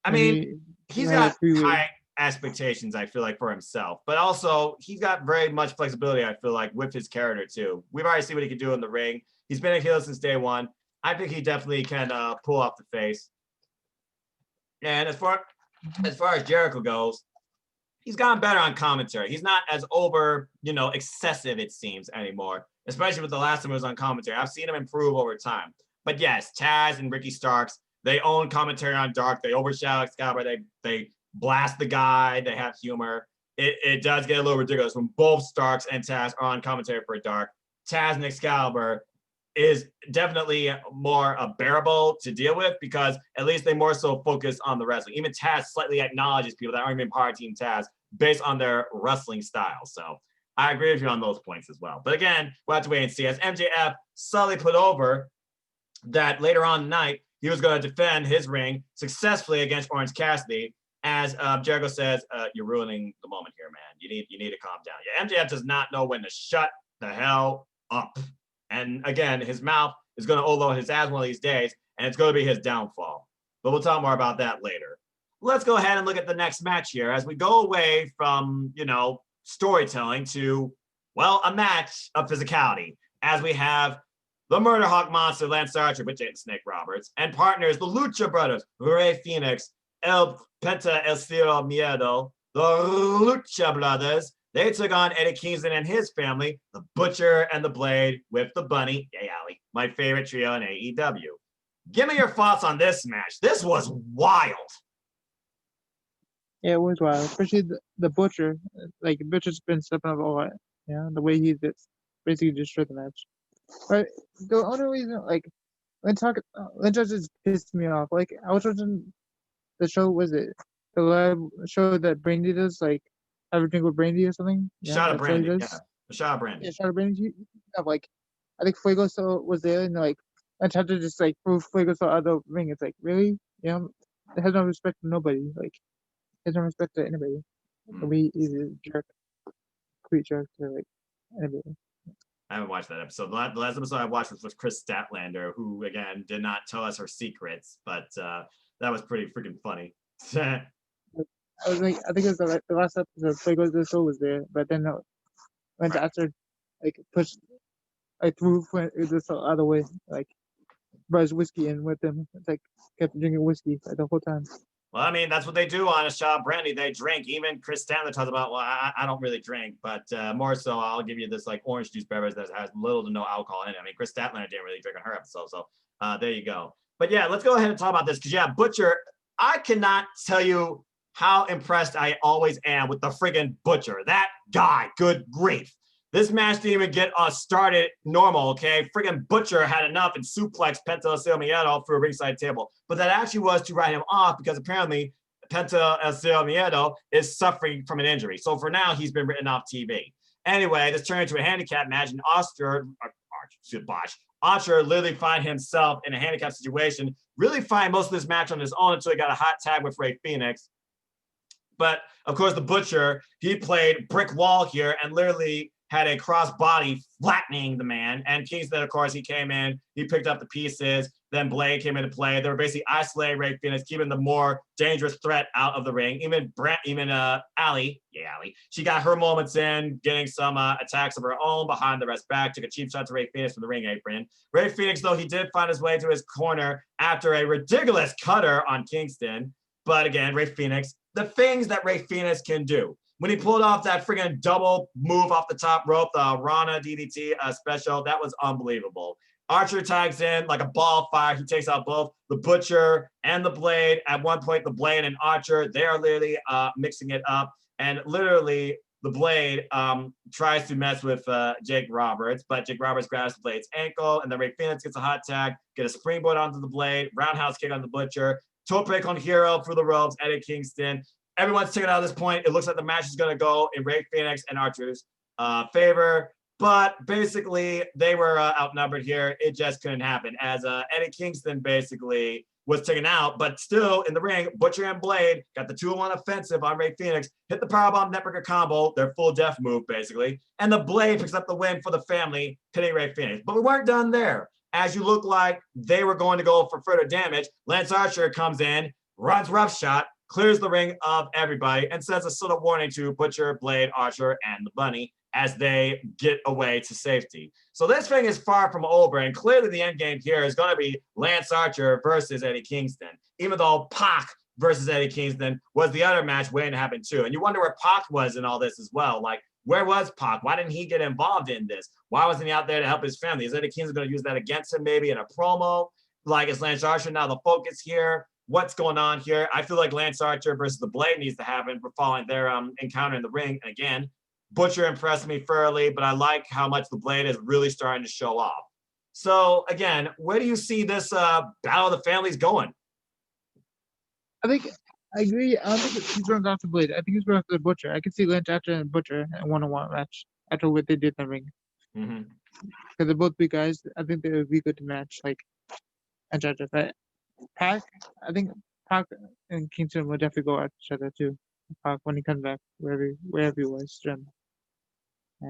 I mean,
Maybe
he's
have a
got
three-way.
high expectations, I feel like, for himself, but also he's got very much flexibility, I feel like, with his character too. We've already seen what he can do in the ring. He's been a heel since day one. I think he definitely can pull off the face. And as far as Jericho goes, he's gotten better on commentary. He's not as over, excessive, it seems, anymore, especially with the last time he was on commentary. I've seen him improve over time. But yes, Taz and Ricky Starks, they own commentary on Dark. They overshadow Excalibur. They blast the guy. They have humor. It does get a little ridiculous when both Starks and Taz are on commentary for Dark. Taz and Excalibur is definitely more bearable to deal with because at least they more so focus on the wrestling. Even Taz slightly acknowledges people that aren't even part of Team Taz based on their wrestling style. So I agree with you on those points as well. But again, we'll have to wait and see. As MJF subtly put over that later on tonight, he was going to defend his ring successfully against Orange Cassidy. As Jericho says, you're ruining the moment here, man. You need to calm down. Yeah, MJF does not know when to shut the hell up. And again, his mouth is going to overload his ass one of these days, and it's going to be his downfall. But we'll talk more about that later. Let's go ahead and look at the next match here as we go away from, storytelling to, well, a match of physicality. As we have the Murder Hawk Monster, Lance Archer with Jade Snake Roberts, and partners, the Lucha Brothers, Rey Fenix, El Penta El Cielo Miedo, the Lucha Brothers. They took on Eddie Kingston and his family, the Butcher and the Blade with the Bunny, Yay Alley, my favorite trio in AEW. Give me your thoughts on this match. This was wild.
Yeah, it was wild, especially the Butcher. Like Butcher's been stepping up a lot. The way he did basically destroyed the match. But the only reason, like, Lynch just pissed me off. Like, I was watching the show. Was it the live show that Brandy does? Like, have a drink with Brandy or something?
Shot of Brandy. Yeah, a shot of Brandy.
Yeah, shot of Brandy. Like, I think Fuego was there, and like, Lynch had to just like move Fuego out of the ring. It's like, really? It has no respect for nobody. Like, it has no respect to anybody. He's a jerk, complete jerk to like anybody.
I haven't watched that episode. The last episode I watched was with Chris Statlander, who again did not tell us her secrets, but that was pretty freaking funny.
I was like, I think it was the last episode. Fuego the Soul was there, but then went after, like pushed, like threw the Soul out of the way, like brought his whiskey in with him. It's like kept drinking whiskey like, the whole time.
Well, I mean, that's what they do on a shot of Brandy. They drink. Even Chris Statlander talks about, well, I don't really drink, but more so I'll give you this like orange juice beverage that has little to no alcohol in it. I mean, Chris Statlander didn't really drink on her episode, so there you go. But yeah, let's go ahead and talk about this because Butcher, I cannot tell you how impressed I always am with the friggin' Butcher. That guy, good grief. This match didn't even get us started normal, okay? Friggin' Butcher had enough and suplexed Penta El Cielo Miedo through a ringside table. But that actually was to write him off because apparently Penta El Cielo Miedo is suffering from an injury. So for now, he's been written off TV. Anyway, this turned into a handicap match, and Archer literally find himself in a handicap situation, really find most of this match on his own until he got a hot tag with Rey Fenix. But, of course, the Butcher, he played brick wall here and literally had a cross body flattening the man. And Kingston, of course, he came in, he picked up the pieces. Then Blade came into play. They were basically isolating Rey Fenix, keeping the more dangerous threat out of the ring. Even Allie, she got her moments in, getting some attacks of her own behind the rest back, took a cheap shot to Rey Fenix from the ring apron. Rey Fenix, though, he did find his way to his corner after a ridiculous cutter on Kingston. But again, Rey Fenix, the things that Rey Fenix can do. when he pulled off that friggin' double move off the top rope, the Rana DDT special, that was unbelievable. Archer tags in like a ball of fire. He takes out both the Butcher and the Blade. At one point, the Blade and Archer, they are literally mixing it up. And literally, the Blade tries to mess with Jake Roberts, but Jake Roberts grabs the Blade's ankle, and then Rey Fenix gets a hot tag, get a springboard onto the Blade, roundhouse kick on the Butcher, toe break on Hero through the ropes, Eddie Kingston. Everyone's taken out at this point. It looks like the match is going to go in Rey Fenix and Archer's favor. But basically, they were outnumbered here. It just couldn't happen as Eddie Kingston basically was taken out. But still in the ring, Butcher and Blade got the 2-on-1 offensive on Rey Fenix, hit the powerbomb neckbreaker combo, their full death move basically. And the Blade picks up the win for the family, hitting Rey Fenix. But we weren't done there. As you look like they were going to go for further damage, Lance Archer comes in, runs roughshot, clears the ring of everybody, and sends a sort of warning to Butcher, Blade, Archer, and the Bunny as they get away to safety. So this thing is far from over, and clearly the end game here is going to be Lance Archer versus Eddie Kingston, even though Pac versus Eddie Kingston was the other match waiting to happen too. And you wonder where Pac was in all this as well. Like, where was Pac? Why didn't he get involved in this? Why wasn't he out there to help his family? Is Eddie Kingston going to use that against him maybe in a promo? Like, is Lance Archer now the focus here? What's going on here? I feel like Lance Archer versus the Blade needs to happen for following their encounter in the ring. And again, Butcher impressed me thoroughly, but I like how much the Blade is really starting to show off. So again, where do you see this Battle of the Families going?
I think I agree. I don't think he's running after Blade. I think he's running after the Butcher. I can see Lance Archer and Butcher in a one-on-one match after what they did in the ring. Because they're both big guys. I think they would be good to match, like Lance Archer. But Pac, I think Pac and Kingston will definitely go at each other too. Pac when he comes back, wherever he was.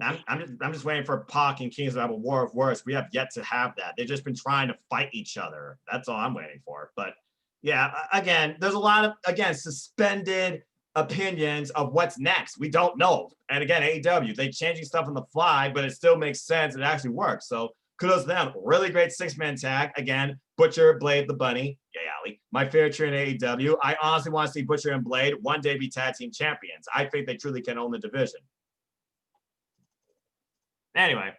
I'm just waiting for Pac and Kingston to have a war of words. We have yet to have that. They've just been trying to fight each other. That's all I'm waiting for. But yeah, again, there's a lot of, again, suspended opinions of what's next. We don't know. And again, AEW, they changing stuff on the fly, but it still makes sense. It actually works. So kudos to them. Really great 6-man tag. Again, Butcher, Blade, the Bunny. Yay, Ali. My favorite train in AEW. I honestly want to see Butcher and Blade one day be tag team champions. I think they truly can own the division. Anyway,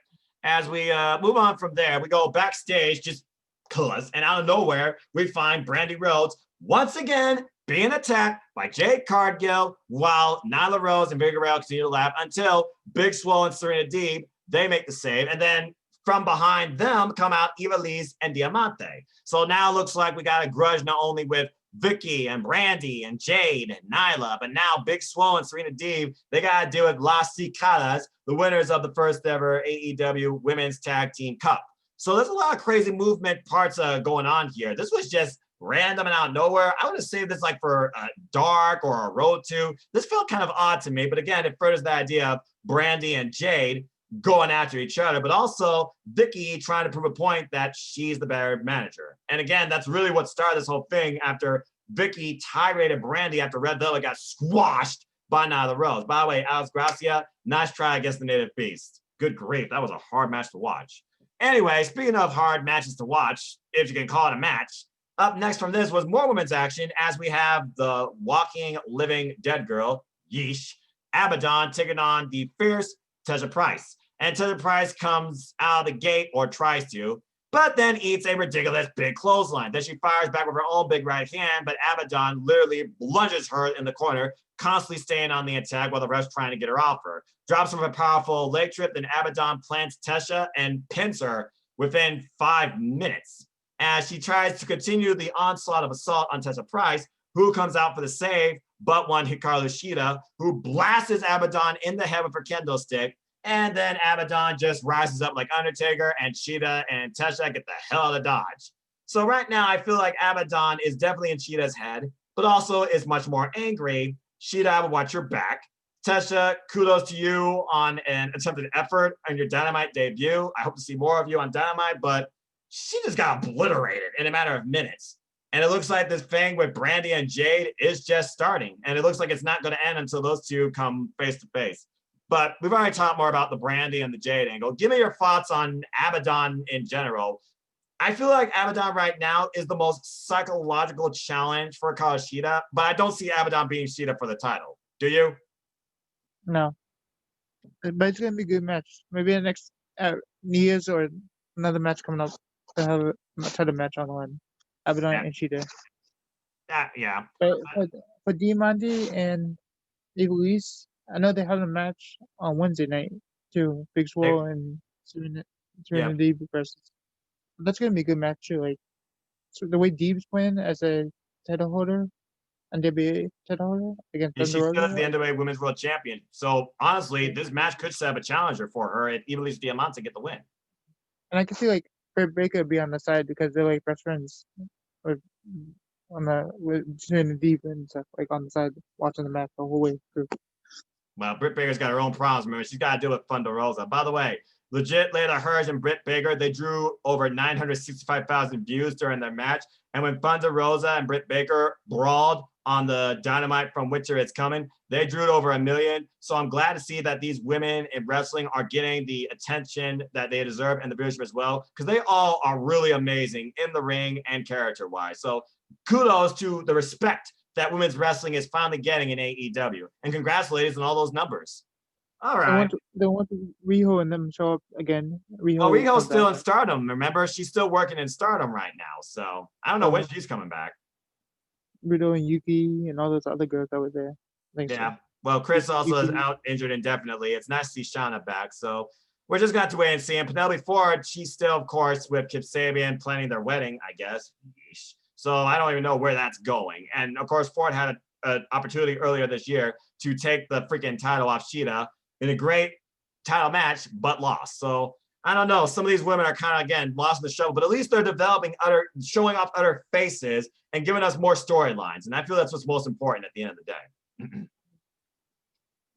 as we move on from there, we go backstage just cause, and out of nowhere, we find Brandy Rhodes once again being attacked by Jade Cargill while Nyla Rose and Vickie Guerrero continue to laugh until Big Swole and Serena Deeb, they make the save. And then from behind them come out Eva Lise and Diamante. So now it looks like we got a grudge not only with Vickie and Brandy and Jade and Nyla, but now Big Swole and Serena Deeb, they got to deal with Las Cicadas, the winners of the first ever AEW Women's Tag Team Cup. So there's a lot of crazy movement parts going on here. This was just random and out of nowhere. I would have saved this like for Dark or a Road to. This felt kind of odd to me, but again, it furthers the idea of Brandy and Jade going after each other, but also Vickie trying to prove a point that she's the better manager. And again, that's really what started this whole thing after Vickie tirade Brandy after Red Velvet got squashed by Nyla Rose. By the way, Alex Gracia, nice try against the Native Beast. Good grief, that was a hard match to watch. Anyway, speaking of hard matches to watch, if you can call it a match, up next from this was more women's action as we have the walking, living dead girl, Yeesh, Abaddon taking on the fierce Tesha Price. And Tesha Price comes out of the gate, or tries to, but then eats a ridiculous big clothesline. Then she fires back with her own big right hand, but Abaddon literally lunges her in the corner, constantly staying on the attack while the ref's trying to get her off her. Drops her with a powerful leg trip, then Abaddon plants Tesha and pins her within 5 minutes. As she tries to continue the onslaught of assault on Tesha Price, who comes out for the save, but one Hikaru Shida, who blasts Abaddon in the head with her kendo stick. And then Abaddon just rises up like Undertaker, and Shida and Tesha get the hell out of Dodge. So right now, I feel like Abaddon is definitely in Shida's head, but also is much more angry. Shida, I will watch your back. Tesha, kudos to you on an attempted effort on your Dynamite debut. I hope to see more of you on Dynamite, but she just got obliterated in a matter of minutes. And it looks like this thing with Brandy and Jade is just starting. And it looks like it's not going to end until those two come face to face. But we've already talked more about the Brandy and the Jade angle. Give me your thoughts on Abaddon in general. I feel like Abaddon right now is the most psychological challenge for Hikaru Shida, but I don't see Abaddon beating Shida for the title. Do you?
No, but it's gonna be a good match. Maybe the next New Year's or another match coming up. To have a title match on the line. Abaddon
Yeah.
and Cheetah.
Yeah.
But for Diamante and Evilise, I know they have a match on Wednesday night too. Big Swole and
Yeah.
Deep versus. That's gonna be a good match too. Like so the way Deep's playing as a title holder, NWA title holder against
And
Thunder
she's still
Rosa.
the NWA Women's World Champion. So honestly, this match could set up a challenger for her if Ivelisse Diamante get the win.
And I can see like Britt Baker be on the side because they're like best friends with between the Deep and stuff, like on the side watching the match the whole way through.
Well, Britt Baker's got her own problems. Remember, she's got to deal with Thunder Rosa. By the way, legit Layla Hirsch and Britt Baker, they drew over 965,000 views during their match. And when Thunder Rosa and Britt Baker brawled on the Dynamite from Winter It's Coming, they drew over 1 million. So I'm glad to see that these women in wrestling are getting the attention that they deserve and the viewership as well, because they all are really amazing in the ring and character-wise. So kudos to the respect that women's wrestling is finally getting in AEW. And congratulations on all those numbers. All right.
They want Riho and them show up again.
Riho's still in Stardom. Remember, she's still working in Stardom right now. So I don't know when she's coming back.
Riho and Yuki and all those other girls that were there.
Yeah. So. Well, Chris also is out injured indefinitely. It's nice to see Shauna back. So we're just going to have to wait and see. And Penelope Ford, she's still, of course, with Kip Sabian planning their wedding, I guess. So I don't even know where that's going. And of course, Ford had an opportunity earlier this year to take the freaking title off Sheeta in a great title match, but lost. So I don't know. Some of these women are kind of, again, lost in the shovel, but at least they're developing showing off other faces and giving us more storylines. And I feel that's what's most important at the end of the day.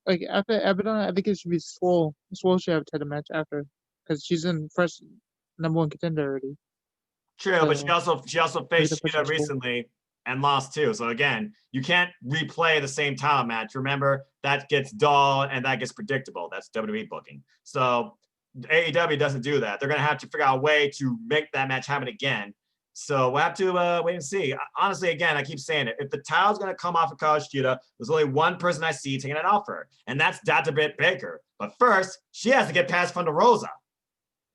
Like after Abaddon, I think it should be Swole. Swole should have a title match after, because she's in first #1 contender already.
True, but she also faced Sheeta recently and lost too. So again, you can't replay the same title match. Remember, that gets dull and that gets predictable. That's WWE booking. So AEW doesn't do that. They're gonna have to figure out a way to make that match happen again. So we'll have to wait and see. Honestly, again, I keep saying it. If the title's going to come off of College Sheeta, there's only one person I see taking it off her, and that's Dr. Britt Baker. But first, she has to get past Thunder Rosa.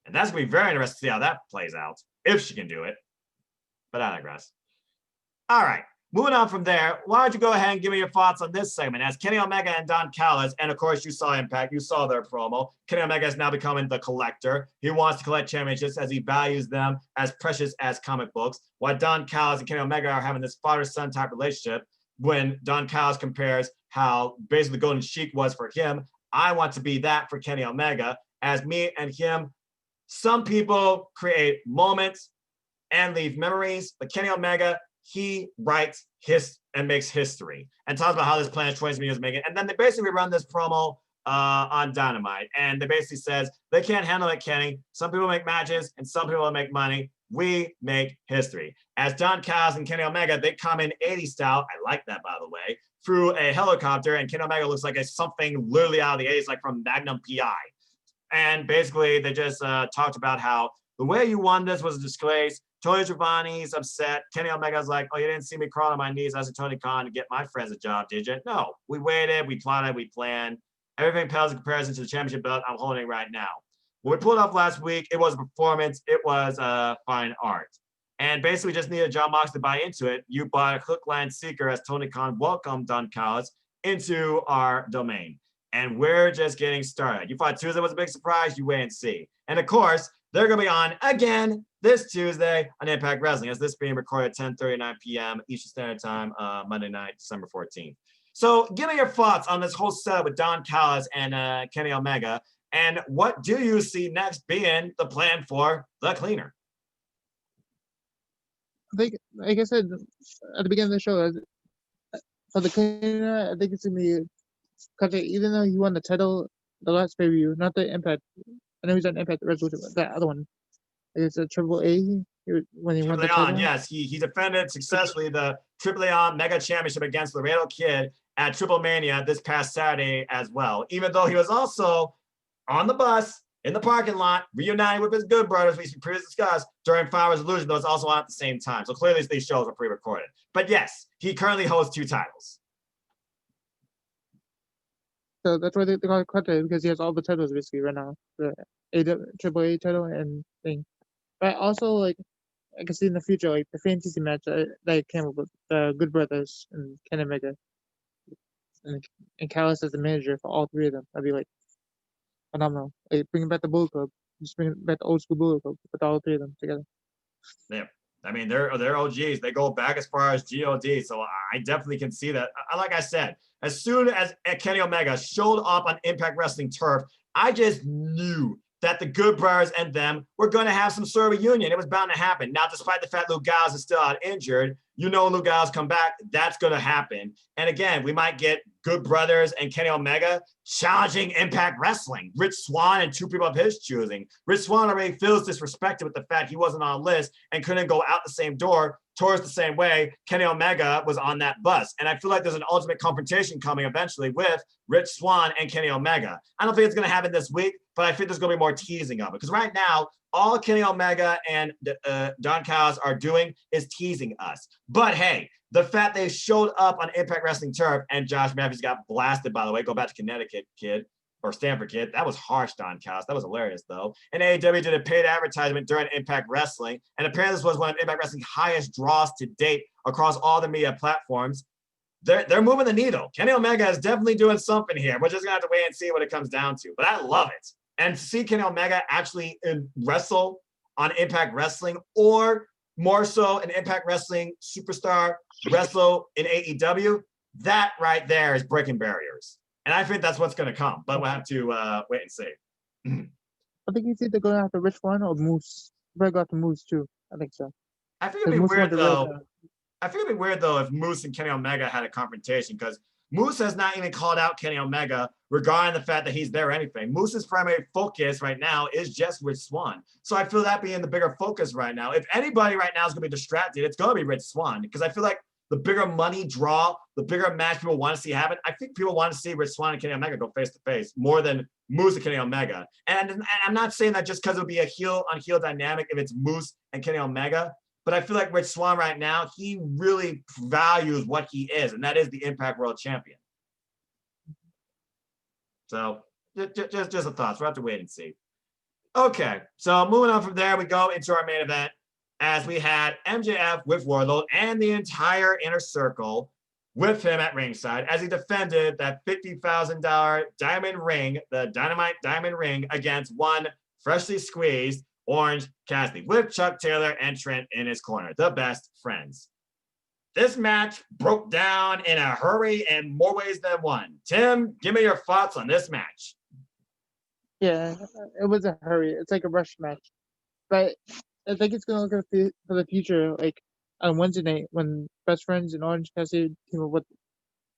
And that's going to be very interesting to see how that plays out, if she can do it. But I digress. All right. Moving on from there, why don't you go ahead and give me your thoughts on this segment? As Kenny Omega and Don Callis, and of course you saw Impact, you saw their promo. Kenny Omega is now becoming the collector. He wants to collect championships as he values them as precious as comic books. While Don Callis and Kenny Omega are having this father-son type relationship, when Don Callis compares how basically Golden Sheik was for him, I want to be that for Kenny Omega. As me and him, some people create moments and leave memories, but Kenny Omega, he writes and makes history and talks about how this Planet 20 is making. And then they basically run this promo on Dynamite. And they basically says, they can't handle it, Kenny. Some people make matches and some people make money. We make history. As Don Callis and Kenny Omega, they come in 80s style. I like that, by the way, through a helicopter. And Kenny Omega looks like something literally out of the 80s, like from Magnum PI. And basically, they just talked about how the way you won this was a disgrace. Tony Giovanni's upset. Kenny Omega's like, oh, you didn't see me crawl on my knees as a Tony Khan to get my friends a job, did you? No, we waited, we plotted, we planned. Everything pales in comparison to the championship belt I'm holding right now. When we pulled off last week, it was a performance. It was fine art. And basically just needed John Moxley to buy into it. You bought a hook, line, seeker as Tony Khan welcomed Don Callis into our domain. And we're just getting started. You thought Tuesday was a big surprise, you wait and see. And of course, they're going to be on again this Tuesday on Impact Wrestling, as this being recorded at 10:39 p.m. Eastern Standard Time, Monday night, December 14th. So give me your thoughts on this whole setup with Don Callis and Kenny Omega, and what do you see next being the plan for the cleaner?
I think, like I said at the beginning of the show, for the cleaner, I think it's going to be, because even though he won the title the last pay-per-view, not the Impact, I know he's on Impact Resolution, but that other one. It's a AAA when he won the title.
Yes, he defended successfully the AAA Mega Championship against Laredo Kid at Triple Mania this past Saturday as well. Even though he was also on the bus in the parking lot reuniting with his good brothers, we previously discussed during Fire Resolution. That was also on at the same time. So clearly these shows are pre-recorded. But yes, he currently holds 2 titles.
So that's why they call it Kota, because he has all the titles basically right now. The AAA title and thing. But also, like, I can see in the future, like, the fantasy match that came up with the Good Brothers and Ken and Mega. And Callis as the manager for all three of them. That'd be, like, phenomenal. Like, bringing back the Bullet Club. Just bring back the old school Bullet Club. Put all three of them together.
Yeah. I mean, they're OGs. They go back as far as God. So I definitely can see that. Like I said, as soon as Kenny Omega showed up on Impact Wrestling turf, I just knew that the Good Brothers and them were going to have some sort of reunion. It was bound to happen. Now, despite the fact Luke Gallows is still out injured, you know Luke Gallows come back, that's going to happen. And again, we might get Good Brothers and Kenny Omega challenging Impact Wrestling. Rich Swann and two people of his choosing. Rich Swann already feels disrespected with the fact he wasn't on a list and couldn't go out the same door towards the same way Kenny Omega was on that bus. And I feel like there's an ultimate confrontation coming eventually with Rich Swann and Kenny Omega. I don't think it's going to happen this week, but I think there's going to be more teasing of it. Because right now, all Kenny Omega and Don Callis are doing is teasing us. But hey, the fact they showed up on Impact Wrestling turf and Josh Matthews got blasted, by the way, go back to Connecticut, kid. Or Stanford kid. That was harsh, Don Callis. That was hilarious, though. And AEW did a paid advertisement during Impact Wrestling. And apparently this was one of Impact Wrestling's highest draws to date across all the media platforms. They're moving the needle. Kenny Omega is definitely doing something here. We're just going to have to wait and see what it comes down to. But I love it. And to see Kenny Omega actually wrestle on Impact Wrestling, or more so an Impact Wrestling superstar wrestle in AEW, that right there is breaking barriers. And I think that's what's going to come, but we'll have to wait and see.
I think he's either going after Rich One or Moose. Probably go after Moose too. I think so.
I think it'd be weird though. I think it'd be weird though if Moose and Kenny Omega had a confrontation, because Moose has not even called out Kenny Omega regarding the fact that he's there or anything. Moose's primary focus right now is just Rich Swann. So I feel that being the bigger focus right now. If anybody right now is going to be distracted, it's going to be Rich Swann, because I feel like the bigger money draw, the bigger match people want to see happen. I think people want to see Rich Swann and Kenny Omega go face to face more than Moose and Kenny Omega. And I'm not saying that just because it'll be a heel on heel dynamic if it's Moose and Kenny Omega, but I feel like Rich Swann right now, he really values what he is, and that is the Impact World Champion. So just a thought. We'll have to wait and see. Okay, so moving on from there, we go into our main event, as we had MJF with Wardlow and the entire inner circle with him at ringside as he defended that $50,000 diamond ring, the Dynamite diamond ring, against one freshly squeezed Orange Cassidy with Chuck Taylor and Trent in his corner, the best friends. This match broke down in a hurry in more ways than one. Tim, give me your thoughts on this match.
Yeah, it was a hurry. It's like a rush match. But I think it's going to look for the future, like on Wednesday night when Best Friends and Orange Cassidy team up with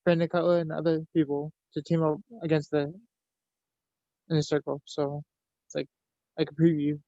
Brandon Cutler and other people to team up against the Inner Circle. So it's like a preview.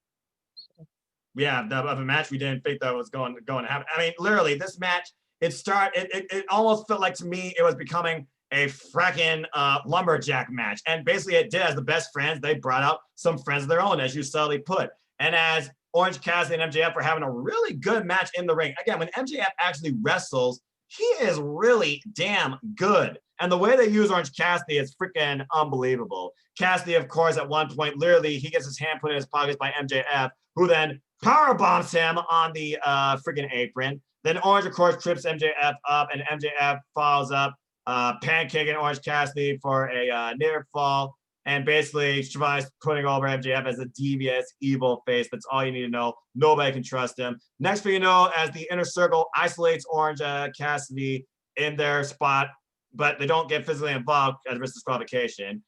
So.
Yeah, of a match we didn't think that was going to happen. I mean, literally, this match, it almost felt like to me it was becoming a fracking lumberjack match. And basically it did. As the Best Friends, they brought out some friends of their own, as you subtly put. And as Orange Cassidy and MJF were having a really good match in the ring. Again, when MJF actually wrestles, he is really damn good. And the way they use Orange Cassidy is freaking unbelievable. Cassidy, of course, at one point, literally, he gets his hand put in his pockets by MJF, who then power bombs him on the freaking apron. Then Orange, of course, trips MJF up, and MJF falls up, pancaking Orange Cassidy for a near fall. And basically, Shivai's putting over MJF as a devious, evil face. That's all you need to know. Nobody can trust him. Next thing you know, as the Inner Circle isolates Orange Cassidy in their spot, but they don't get physically involved as risk disqualification.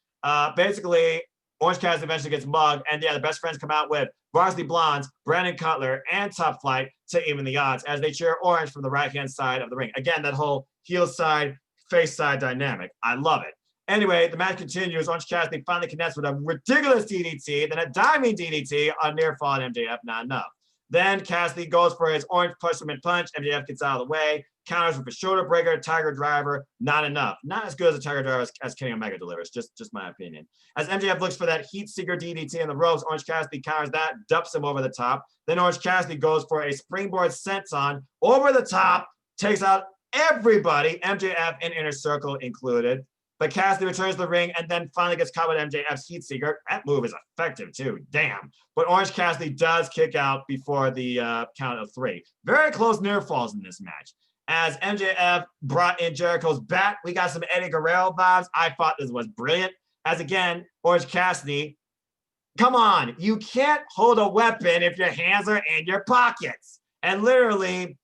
Basically, Orange Cassidy eventually gets mugged, and yeah, the Best Friends come out with Varsity Blondes, Brandon Cutler, and Top Flight to even the odds as they cheer Orange from the right-hand side of the ring. Again, that whole heel side, face side dynamic. I love it. Anyway, the match continues. Orange Cassidy finally connects with a ridiculous DDT, then a diving DDT on near fall on MJF, not enough. Then Cassidy goes for his orange pusherman punch. MJF gets out of the way, counters with a shoulder breaker, Tiger Driver, not enough. Not as good as a Tiger Driver as Kenny Omega delivers, just my opinion. As MJF looks for that Heat Seeker DDT in the ropes, Orange Cassidy counters that, dumps him over the top. Then Orange Cassidy goes for a springboard senton over the top, takes out everybody, MJF and Inner Circle included. but Cassidy returns to the ring and then finally gets caught with MJF's heat seeker. That move is effective too, damn. But Orange Cassidy does kick out before the count of 3. Very close near falls in this match. As MJF brought in Jericho's back, we got some Eddie Guerrero vibes. I thought this was brilliant. As again, Orange Cassidy, come on, you can't hold a weapon if your hands are in your pockets. And literally,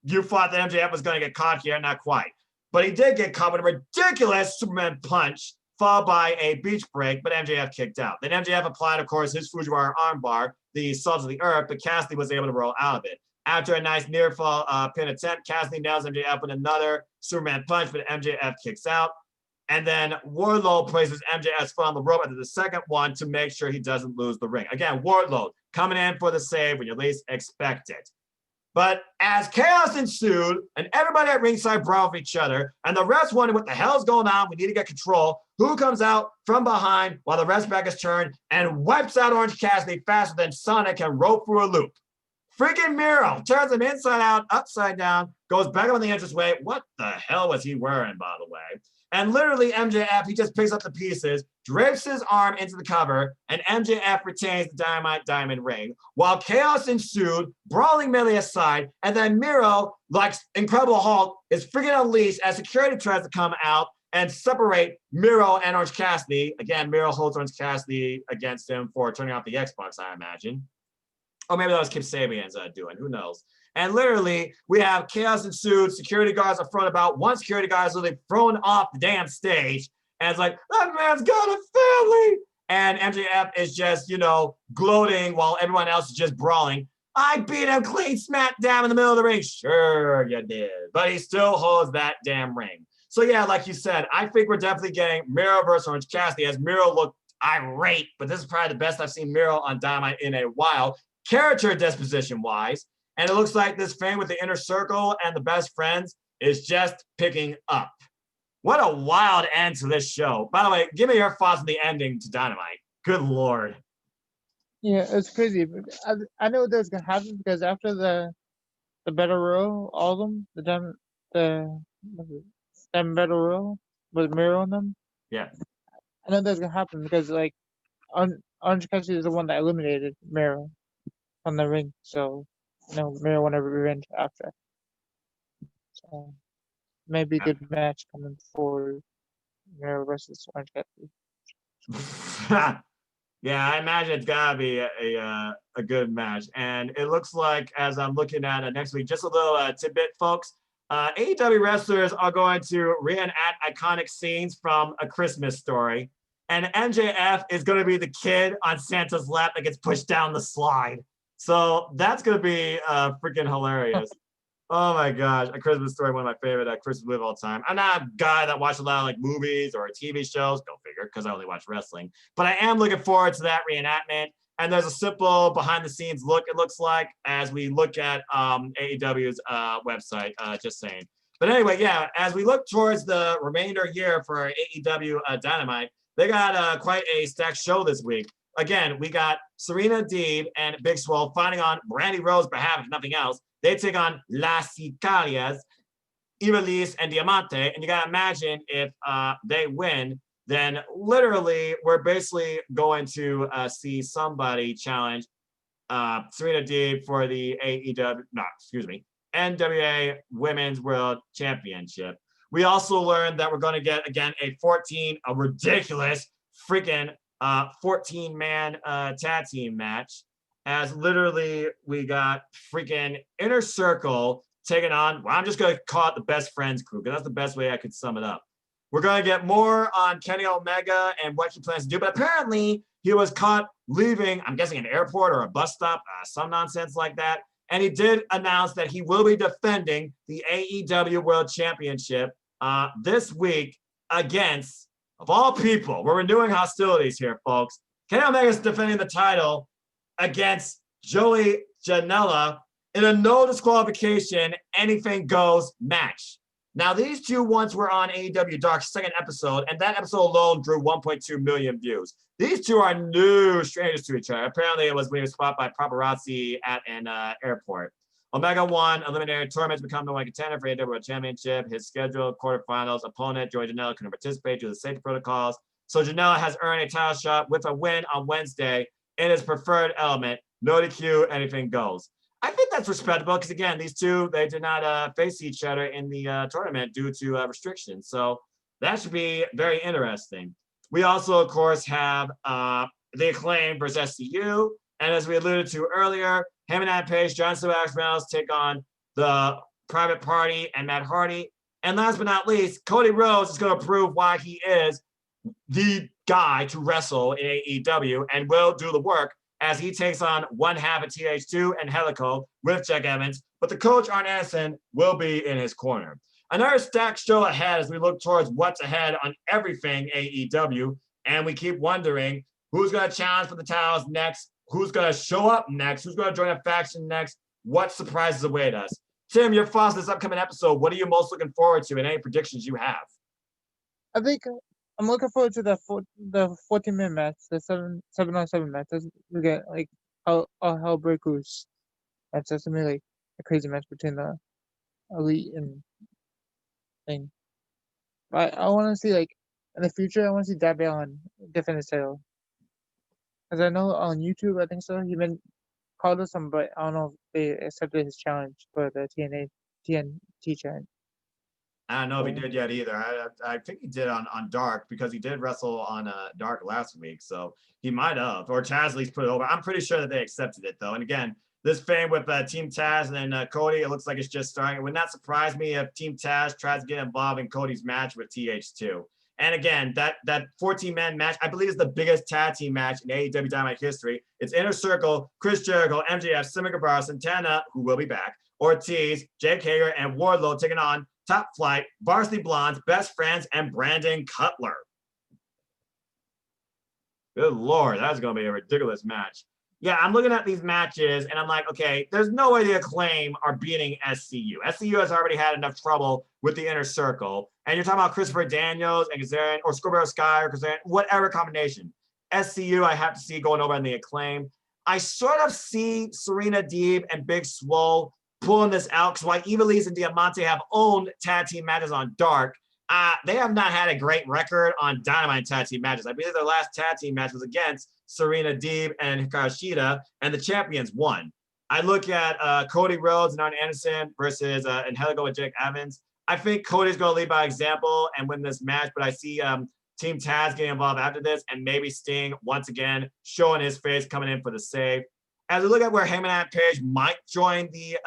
you thought that MJF was going to get caught here, not quite. But he did get caught with a ridiculous Superman punch, followed by a beach break, but MJF kicked out. Then MJF applied, of course, his Fujiwara armbar, the Salt of the Earth, but Cassidy was able to roll out of it. After a nice near fall pin attempt, Cassidy nails MJF with another Superman punch, but MJF kicks out. And then Wardlow places MJF's foot on the rope after the second one to make sure he doesn't lose the ring. Again, Wardlow coming in for the save when you least expect it. But as chaos ensued and everybody at ringside brawled with each other and the refs wondered what the hell's going on, we need to get control, who comes out from behind while the ref's back is turned and wipes out Orange Cassidy faster than Sonic can rope through a loop. Freaking Miro turns him inside out, upside down, goes back on the entranceway. What the hell was he wearing, by the way? And literally MJF, he just picks up the pieces, drapes his arm into the cover, and MJF retains the Dynamite Diamond Ring. While chaos ensued, brawling melee aside, and then Miro, like Incredible Hulk, is freaking unleashed as security tries to come out and separate Miro and Orange Cassidy. Again, Miro holds Orange Cassidy against him for turning off the Xbox, I imagine. Or maybe that was Kip Sabian's doing, who knows? And literally, we have chaos ensued, security guards are thrown about, one security guard is literally thrown off the damn stage, and it's like, that man's got a family! And MJF is just, gloating while everyone else is just brawling. I beat him clean smack down in the middle of the ring. Sure you did. But he still holds that damn ring. So yeah, like you said, I think we're definitely getting Miro versus Orange Cassidy, as Miro looked irate, but this is probably the best I've seen Miro on Dynamite in a while, character disposition-wise. And it looks like this thing with the inner circle and the best friends is just picking up. What a wild end to this show. By the way, give me your thoughts on the ending to Dynamite. Good Lord.
Yeah, it's crazy. I know that's gonna happen because after the Battle Royal, all of them, the Battle Royal with Miro on them.
Yeah.
I know that's gonna happen because Orange Cassidy is the one that eliminated Miro on the ring, so Miro won every revenge after. So maybe a good match coming forward. Miro versus Orange Cassidy.
Yeah, I imagine it's gotta be a good match. And it looks like, as I'm looking at next week, just a little tidbit, folks. AEW wrestlers are going to reenact iconic scenes from A Christmas Story. And MJF is going to be the kid on Santa's lap that gets pushed down the slide. So that's going to be freaking hilarious. Oh my gosh, A Christmas Story, one of my favorite Christmas movies of all time. I'm not a guy that watches a lot of movies or TV shows, go figure, because I only watch wrestling. But I am looking forward to that reenactment. And there's a simple behind the scenes look, it looks like, as we look at AEW's website, just saying. But anyway, yeah, as we look towards the remainder year for AEW Dynamite, they got quite a stacked show this week. Again, we got Serena Deeb and Big Swole fighting on Brandy Rose's behalf, if nothing else. They take on Las Sicarias, Ivelisse, and Diamante. And you got to imagine if they win, then literally we're basically going to see somebody challenge Serena Deeb for the NWA Women's World Championship. We also learned that we're going to get, again, a ridiculous freaking 14-man tag team match, as literally we got freaking Inner Circle taking on, well, I'm just going to call it the Best Friends crew, because that's the best way I could sum it up. We're going to get more on Kenny Omega and what he plans to do, but apparently he was caught leaving, I'm guessing an airport or a bus stop, some nonsense like that, and he did announce that he will be defending the AEW World Championship this week against, of all people, we're renewing hostilities here, folks. Kenny Omega is defending the title against Joey Janela in a no disqualification, anything goes match. Now, these two once were on AEW Dark's second episode, and that episode alone drew 1.2 million views. These two are new strangers to each other. Apparently, it was when he was spotted by paparazzi at an airport. Omega won eliminated tournament to become the one contender for AEW World Championship. His scheduled quarterfinals opponent, Joey Janela, couldn't participate due to the safety protocols. So Janela has earned a title shot with a win on Wednesday in his preferred element, NoDQ, anything goes. I think that's respectable because, again, these two, they did not face each other in the tournament due to restrictions. So that should be very interesting. We also, of course, have the Acclaim versus SCU. And as we alluded to earlier, Heyman and Page, John Silver, Reynolds take on the Private Party and Matt Hardy. And last but not least, Cody Rhodes is going to prove why he is the guy to wrestle in AEW and will do the work as he takes on one half of TH2 and Helico with Jack Evans. But the coach, Arn Anderson, will be in his corner. Another stacked show ahead as we look towards what's ahead on everything AEW. And we keep wondering who's going to challenge for the titles next, who's going to show up next, who's going to join a faction next, what surprises await us. Tim, your thoughts on this upcoming episode, what are you most looking forward to and any predictions you have?
I think I'm looking forward to the 14-minute match, the 7-on-7 match. We get like all hell break loose. That's gonna be like a crazy match between the Elite and thing. But I want to see like in the future. I want to see Darby Allin defend his title. Because I know on YouTube, I think so. He been called us some, but I don't know if they accepted his challenge for the TNT challenge.
I don't know if he did yet either. I think he did on Dark because he did wrestle on Dark last week. So he might have, or Taz at least put it over. I'm pretty sure that they accepted it though. And again, this fame with Team Taz and Cody, it looks like it's just starting. It would not surprise me if Team Taz tries to get involved in Cody's match with TH2. And again, that 14-man match, I believe, is the biggest tag team match in AEW Dynamite history. It's Inner Circle, Chris Jericho, MJF, Sammy Guevara, Santana, who will be back, Ortiz, Jake Hager, and Wardlow taking on Top Flight, Varsity Blondes, Best Friends, and Brandon Cutler. Good Lord, that's going to be a ridiculous match. Yeah, I'm looking at these matches, and I'm like, okay, there's no way the Acclaim are beating SCU. SCU has already had enough trouble with the Inner Circle. And you're talking about Christopher Daniels and Kazarian, or Scorpio Sky, or Kazarian, whatever combination. SCU, I have to see going over in the Acclaim. I sort of see Serena Deeb and Big Swole pulling this out, because while Ivelisse and Diamante have owned tag team matches on Dark, they have not had a great record on Dynamite tag team matches. I believe their last tag team match was against Serena Deeb and Hikaru Shida, and the champions won. I look at Cody Rhodes and Arn Anderson versus Angelico and Jake Evans. I think Cody's going to lead by example and win this match, but I see Team Taz getting involved after this, and maybe Sting once again showing his face coming in for the save. As we look at where Heyman and Page might join the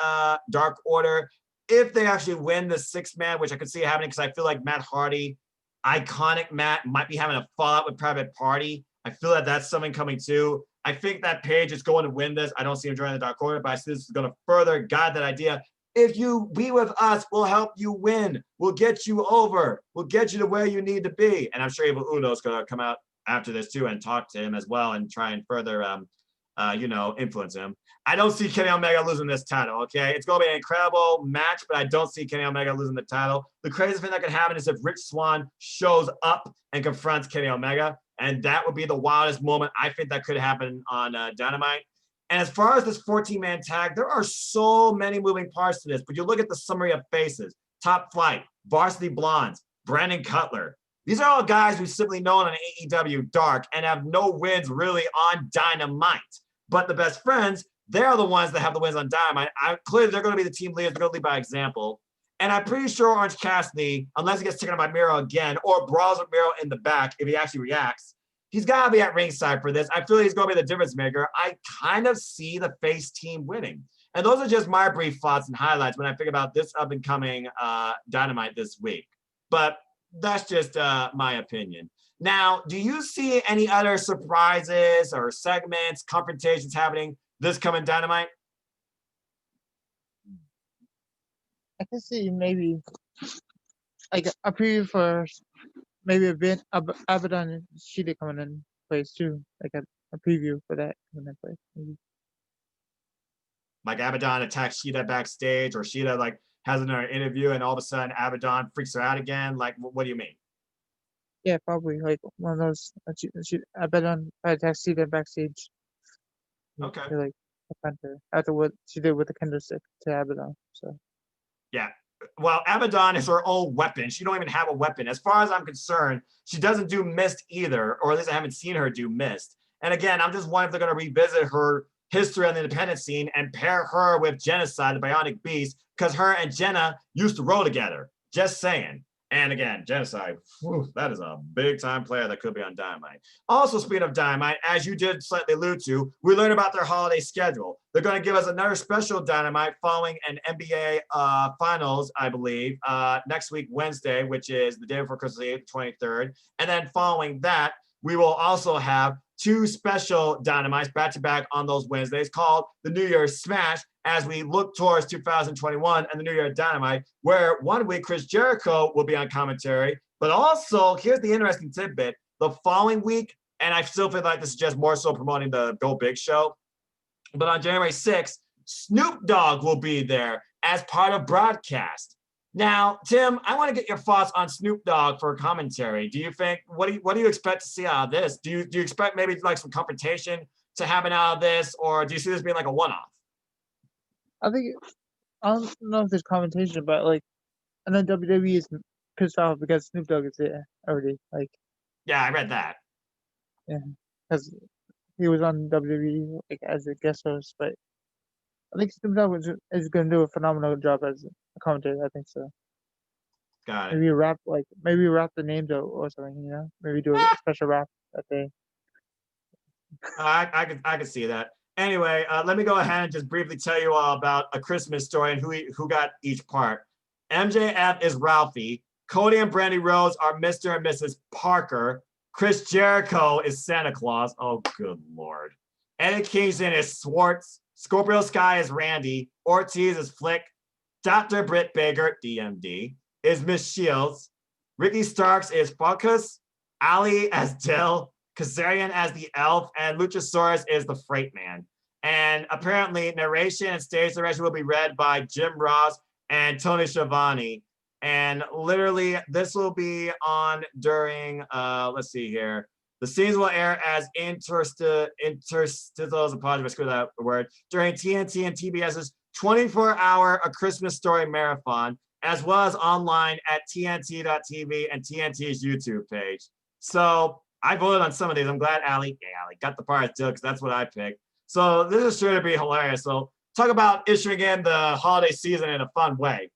Dark Order, if they actually win the 6-man, which I could see happening because I feel like Matt Hardy, iconic Matt, might be having a fallout with Private Party. I feel that that's something coming too. I think that Page is going to win this. I don't see him joining the Dark Order, but I see this is going to further guide that idea. If you be with us, we'll help you win. We'll get you over. We'll get you to where you need to be. And I'm sure Evil Uno is going to come out after this too and talk to him as well and try and further influence him. I don't see Kenny Omega losing this title, okay? It's going to be an incredible match, but I don't see Kenny Omega losing the title. The craziest thing that could happen is if Rich Swann shows up and confronts Kenny Omega, and that would be the wildest moment. I think that could happen on Dynamite. And as far as this 14-man tag, there are so many moving parts to this, but you look at the summary of faces, Top Flight, Varsity Blondes, Brandon Cutler. These are all guys we've simply known on AEW Dark and have no wins really on Dynamite. But the Best Friends, they're the ones that have the wins on Dynamite. Clearly, they're going to be the team leaders. They're going to lead by example. And I'm pretty sure Orange Cassidy, unless he gets taken out by Miro again or brawls with Miro in the back if he actually reacts, he's got to be at ringside for this. I feel like he's going to be the difference maker. I kind of see the face team winning. And those are just my brief thoughts and highlights when I think about this up-and-coming Dynamite this week. But that's just my opinion. Now, do you see any other surprises or segments, confrontations happening this coming Dynamite?
I can see maybe like a preview for maybe a bit Abaddon and Shida coming in place too. Like a preview for that coming in place. Maybe.
Like Abaddon attacks Shida backstage, or Shida like has another interview and all of a sudden Abaddon freaks her out again. Like, what do you mean?
Yeah, probably like one of those. Abaddon attacks Shida backstage.
Okay.
Like defend her after what she did with the candlestick to Abaddon. So
Yeah. Well, Abaddon is her own weapon. She don't even have a weapon. As far as I'm concerned, she doesn't do mist either, or at least I haven't seen her do mist. And again, I'm just wondering if they're going to revisit her history on the independent scene and pair her with Genocide, the Bionic Beast, because her and Jenna used to roll together. Just saying. And again, Genocide, whew, that is a big time player that could be on Dynamite. Also, speaking of Dynamite, as you did slightly allude to, we learned about their holiday schedule. They're going to give us another special Dynamite following an NBA Finals, I believe, next week, Wednesday, which is the day before Christmas Eve, 23rd. And then following that, we will also have two special Dynamites back-to-back on those Wednesdays called the New Year's Smash as we look towards 2021 and the New Year Dynamite, where one week Chris Jericho will be on commentary, but also, here's the interesting tidbit, the following week, and I still feel like this is just more so promoting the Go Big show, but on January 6th, Snoop Dogg will be there as part of broadcast. Now, Tim, I want to get your thoughts on Snoop Dogg for a commentary. Do you think what do you expect to see out of this? Do you expect maybe like some confrontation to happen out of this, or do you see this being like a one-off?
I think I don't know if there's commentation, but like, and then WWE is pissed off because Snoop Dogg is there already. Like,
Yeah, I read that.
yeah, because he was on WWE like as a guest host, but I think Snoop Dogg is going to do a phenomenal job as a commentator. I think so.
Got it.
Maybe rap the names out or something. You know, maybe do a special rap that day.
I could see that. Anyway, let me go ahead and just briefly tell you all about A Christmas Story and who got each part. MJF is Ralphie. Cody and Brandy Rose are Mr. and Mrs. Parker. Chris Jericho is Santa Claus. Oh, good Lord. Eddie Kingston is Swartz. Scorpio Sky is Randy. Ortiz is Flick. Dr. Britt Baker, DMD, is Miss Shields. Ricky Starks is Focus. Ali as Dill. Kazarian as the Elf. And Luchasaurus is the Freight Man. And apparently, narration and stage direction will be read by Jim Ross and Tony Schiavone. And literally, this will be on during, let's see here. The scenes will air as interstitials, apologies if I screwed that word, during TNT and TBS's 24-hour A Christmas Story Marathon, as well as online at TNT.tv and TNT's YouTube page. So I voted on some of these. I'm glad Ali got the part still because that's what I picked. So this is sure to be hilarious. So talk about issuing in the holiday season in a fun way.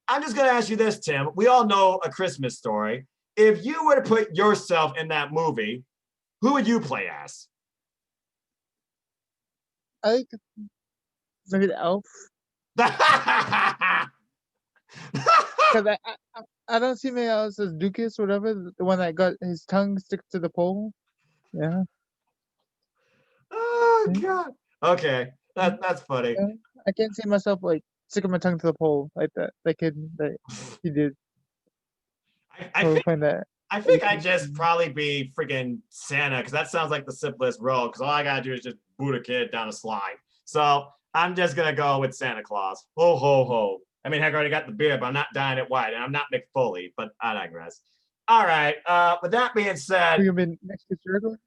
I'm just going to ask you this, Tim. We all know A Christmas Story. If you were to put yourself in that movie, who would you play as?
I think maybe the Elf. Because I don't see me else as Dukas or whatever, the one that got his tongue stick to the pole. Yeah.
Oh, God. Okay. That's funny.
Yeah. I can't see myself like sticking my tongue to the pole like that kid that he did.
I think I'd just probably be freaking Santa because that sounds like the simplest role because all I gotta do is just boot a kid down a slide. So I'm just gonna go with Santa Claus. Ho ho ho. I mean, heck, I already got the beard, but I'm not dyeing it white, and I'm not Mick Foley, but I digress. All right. With that being said,
you've been next to Circle.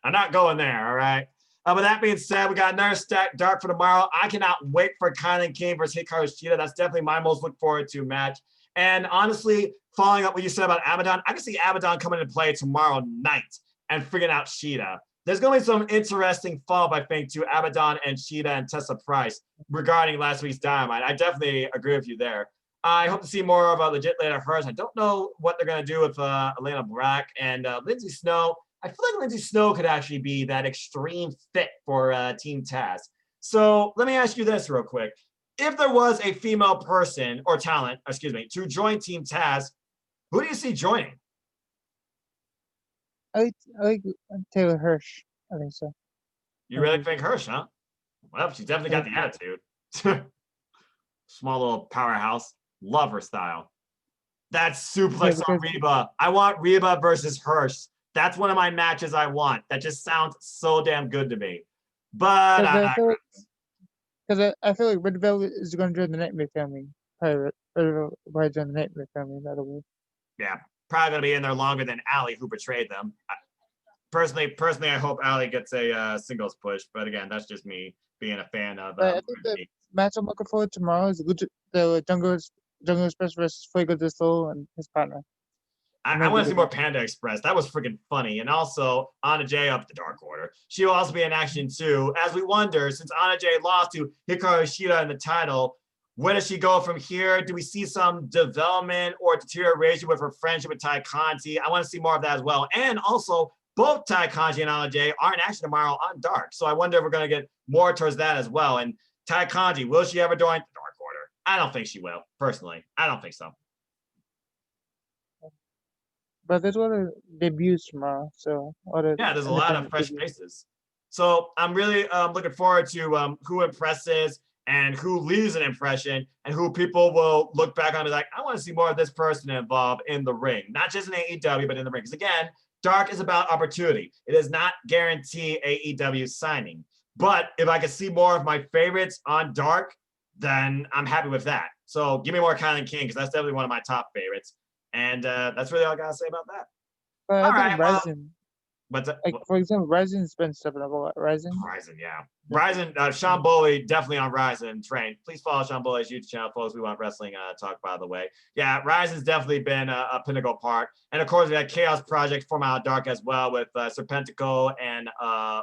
I'm not going there. All right. With that being said, we got another stack dark for tomorrow. I cannot wait for Kylan King versus Hikaru Shida. That's definitely my most look forward to match. And honestly, following up what you said about Abaddon, I can see Abaddon coming into play tomorrow night and figuring out Shida. There's going to be some interesting follow-up, I think, to Abaddon and Shida and Tessa Price regarding last week's Dynamite. I definitely agree with you there. I hope to see more of a legit Lana Hers. I don't know what they're going to do with Elena Black and Lindsay Snow. I feel like Lindsay Snow could actually be that extreme fit for Team Taz. So let me ask you this real quick. If there was a female person or talent, to join Team Taz, who do you see joining?
I like Taylor Hirsch. I think so.
You really think Hirsch, huh? Well, she's definitely got the attitude. Small little powerhouse. Love her style. That's suplex on Reba. I want Reba versus Hirsch. That's one of my matches I want. That just sounds so damn good to me. But
because I feel like Red Velvet is going to join the Nightmare Family. Probably join the Nightmare Family. That'll be.
Yeah, probably going to be in there longer than Ali, who betrayed them. personally, I hope Ali gets a singles push. But again, that's just me being a fan of.
But I think the match I'm looking forward to tomorrow is the Jungle Express versus Fuego del Sol and his partner.
I want to see more Panda Express. That was freaking funny. And also, Anna Jay up the Dark Order. She will also be in action too. As we wonder, since Anna Jay lost to Hikaru Shida in the title, where does she go from here? Do we see some development or deterioration with her friendship with Tai Conti? I want to see more of that as well. And also, both Tai Conti and Anna Jay are in action tomorrow on Dark. So I wonder if we're going to get more towards that as well. And Tai Conti, will she ever join the Dark Order? I don't think she will, personally. I don't think so.
But there's a lot of debuts tomorrow, so
yeah, there's a lot of fresh faces. So I'm really looking forward to who impresses and who leaves an impression and who people will look back on and be like, I want to see more of this person involved in the ring, not just in AEW, but in the ring. Because again, Dark is about opportunity. It does not guarantee AEW signing. But if I can see more of my favorites on Dark, then I'm happy with that. So give me more Kylan King, because that's definitely one of my top favorites. And that's really all I gotta say about that.
But all right, Ryzen. For example, Ryzen's been stepping up a lot. Ryzen,
yeah. Ryzen, Sean Boley definitely on Ryzen train. Please follow Sean Boley's YouTube channel, folks. We want wrestling talk, by the way. Yeah, Ryzen's definitely been a pinnacle part. And of course, we had Chaos Project from Out Dark as well with Serpentico and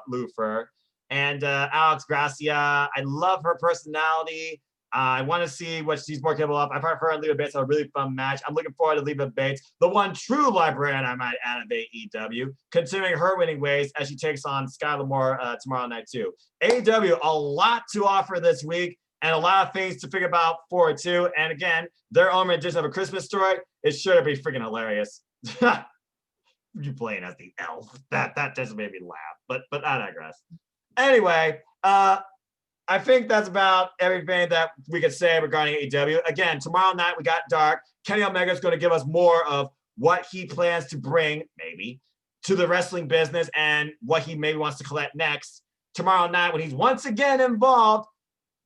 Lufer. And Alex Gracia, I love her personality. I want to see what she's more capable of. I've heard her and Leva Bates have a really fun match. I'm looking forward to Leva Bates, the one true librarian I might add of AEW, considering her winning ways as she takes on Skylar Moore tomorrow night too. AEW, a lot to offer this week and a lot of things to figure about forward too. And again, their own rendition of A Christmas Story is sure to be freaking hilarious. You playing as the elf. That just made me laugh, but I digress. Anyway, I think that's about everything that we could say regarding AEW. Again, tomorrow night we got Dark. Kenny Omega is going to give us more of what he plans to bring, maybe, to the wrestling business and what he maybe wants to collect next. Tomorrow night, when he's once again involved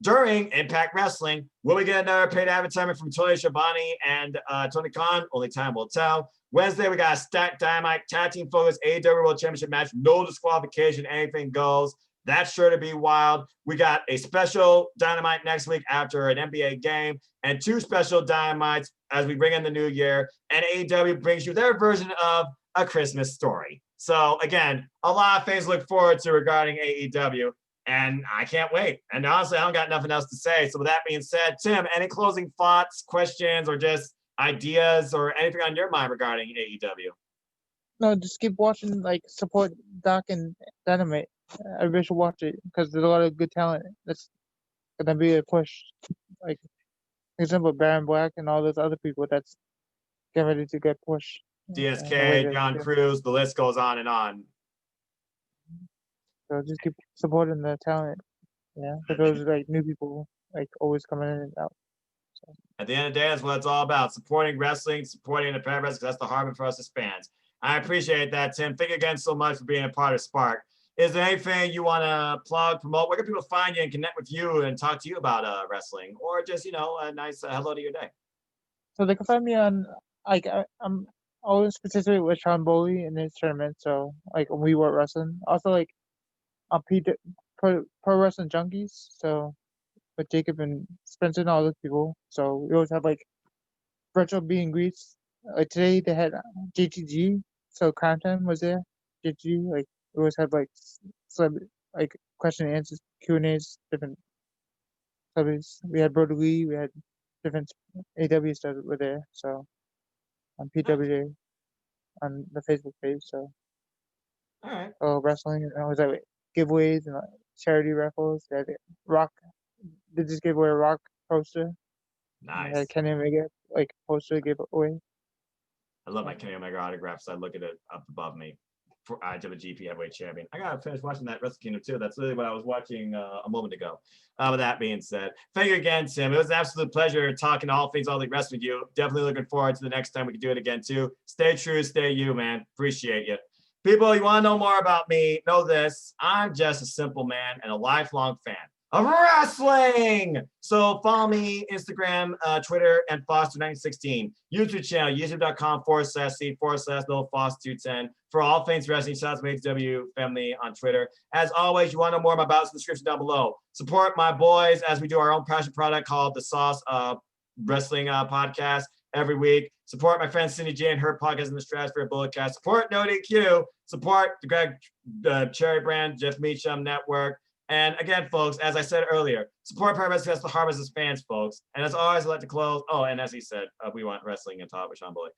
during Impact Wrestling, will we get another paid advertisement from Tony Schiavone and Tony Khan? Only time will tell. Wednesday, we got a stacked Dynamite tag team focus AEW World Championship match. No disqualification, anything goes. That's sure to be wild. We got a special Dynamite next week after an NBA game and 2 special Dynamites as we bring in the new year. And AEW brings you their version of A Christmas Story. So again, a lot of things to look forward to regarding AEW. And I can't wait. And honestly, I don't got nothing else to say. So with that being said, Tim, any closing thoughts, questions, or just ideas or anything on your mind regarding AEW?
No, just keep watching, support Doc and Dynamite. Everybody should watch it because there's a lot of good talent that's gonna be a push. Like, for example, Baron Black and all those other people that's getting ready to get pushed.
DSK, John Cruz, the list goes on and on.
So just keep supporting the talent. Yeah, because those new people always coming in and out. So.
At the end of the day, that's what it's all about: supporting wrestling, supporting independent wrestling. That's the hard for us as fans. I appreciate that, Tim. Thank you again so much for being a part of Spark. Is there anything you want to plug, promote? Where can people find you and connect with you and talk to you about wrestling, or just a nice hello to your day?
So they can find me on I'm always participating with Sean Boley in his tournament. So when we were wrestling, also on Pro Wrestling Junkies. So with Jacob and Spencer and all those people. So we always have virtual meet and greets. Today they had JTG. So Content was there. JTG we always have some question and answers, Q&As, different subjects. We had Brody Lee, we had different AW stuff were there. So on PWJ on the Facebook page. So
all right.
Oh, wrestling and it was giveaways and charity raffles. They had Rock. They just gave away a Rock poster.
Nice.
They had Kenny Omega poster gave away.
I love my Kenny Omega autographs. I look at it up above me. For IWGP Heavyweight Champion. I gotta finish watching that Wrestle Kingdom too. That's literally what I was watching a moment ago. With that being said, thank you again, Tim. It was an absolute pleasure talking all things All Elite Wrestling with you. Definitely looking forward to the next time we can do it again too. Stay true, stay you, man. Appreciate you. People, you want to know more about me? Know this: I'm just a simple man and a lifelong fan of wrestling. So follow me, Instagram, Twitter, and Foster1916. YouTube channel, youtube.com/C/LilFoster210 for all things wrestling. Shout out to NJPW family on Twitter. As always, you want to know more about us in the description down below. Support my boys as we do our own passion product called the Sauce Wrestling Podcast every week. Support my friend Cindy J and her podcast in the Stratosphere Bulletcast. Support NoDQ. Support the Greg Cherry Brand, Jeff Meacham Network. And again, folks, as I said earlier, support Paradise Fest, the Harvest as fans, folks. And as always, I'd like to close. Oh, and as he said, we want wrestling and talk with Sean Bully.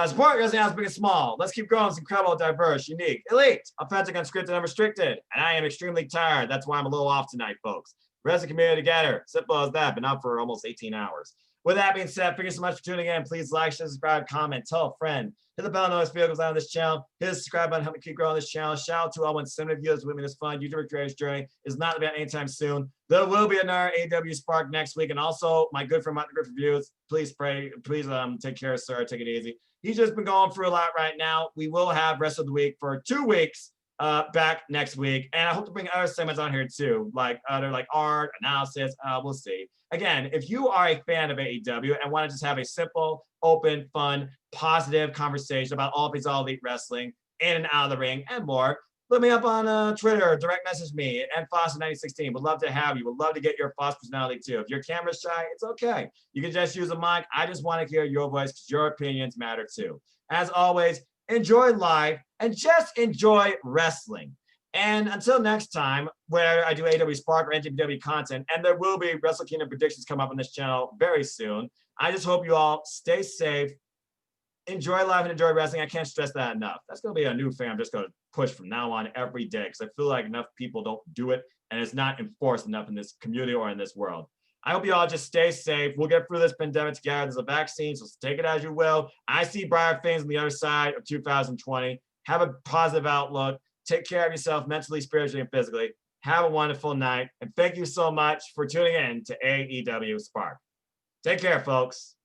Support wrestling house, big and small. Let's keep growing. It's incredible, diverse, unique, elite, authentic, unscripted, unrestricted. And I am extremely tired. That's why I'm a little off tonight, folks. Wrestling community together. Simple as that, but not for almost 18 hours. With that being said, thank you so much for tuning in. Please like, share, subscribe, comment, tell a friend. Hit the bell notice video goes out on this channel. Hit the subscribe button, help me keep growing this channel. Shout out to all 170 viewers with me this fun. YouTube creator's journey is not about anytime soon. There will be another Aewspark next week. And also my good friend Mike Griff reviews. Please take care, sir. Take it easy. He's just been going through a lot right now. We will have rest of the week for 2 weeks. Back next week, and I hope to bring other segments on here too, like other art analysis. We'll see. Again, if you are a fan of AEW and want to just have a simple, open, fun, positive conversation about all things all elite wrestling in and out of the ring and more, look me up on Twitter, direct message me and Foster1916. Would love to have you. Would love to get your Foster personality too. If you're camera shy, it's okay. You can just use a mic. I just want to hear your voice because your opinions matter too. As always, enjoy life and just enjoy wrestling. And until next time, where I do Aewspark or NJPW content, and there will be Wrestle Kingdom predictions come up on this channel very soon. I just hope you all stay safe, enjoy life, and enjoy wrestling. I can't stress that enough. That's going to be a new thing I'm just going to push from now on every day because I feel like enough people don't do it, and it's not enforced enough in this community or in this world. I hope you all just stay safe. We'll get through this pandemic together. There's a vaccine, so take it as you will. I see brighter things on the other side of 2020. Have a positive outlook. Take care of yourself mentally, spiritually, and physically. Have a wonderful night. And thank you so much for tuning in to Aewspark. Take care, folks.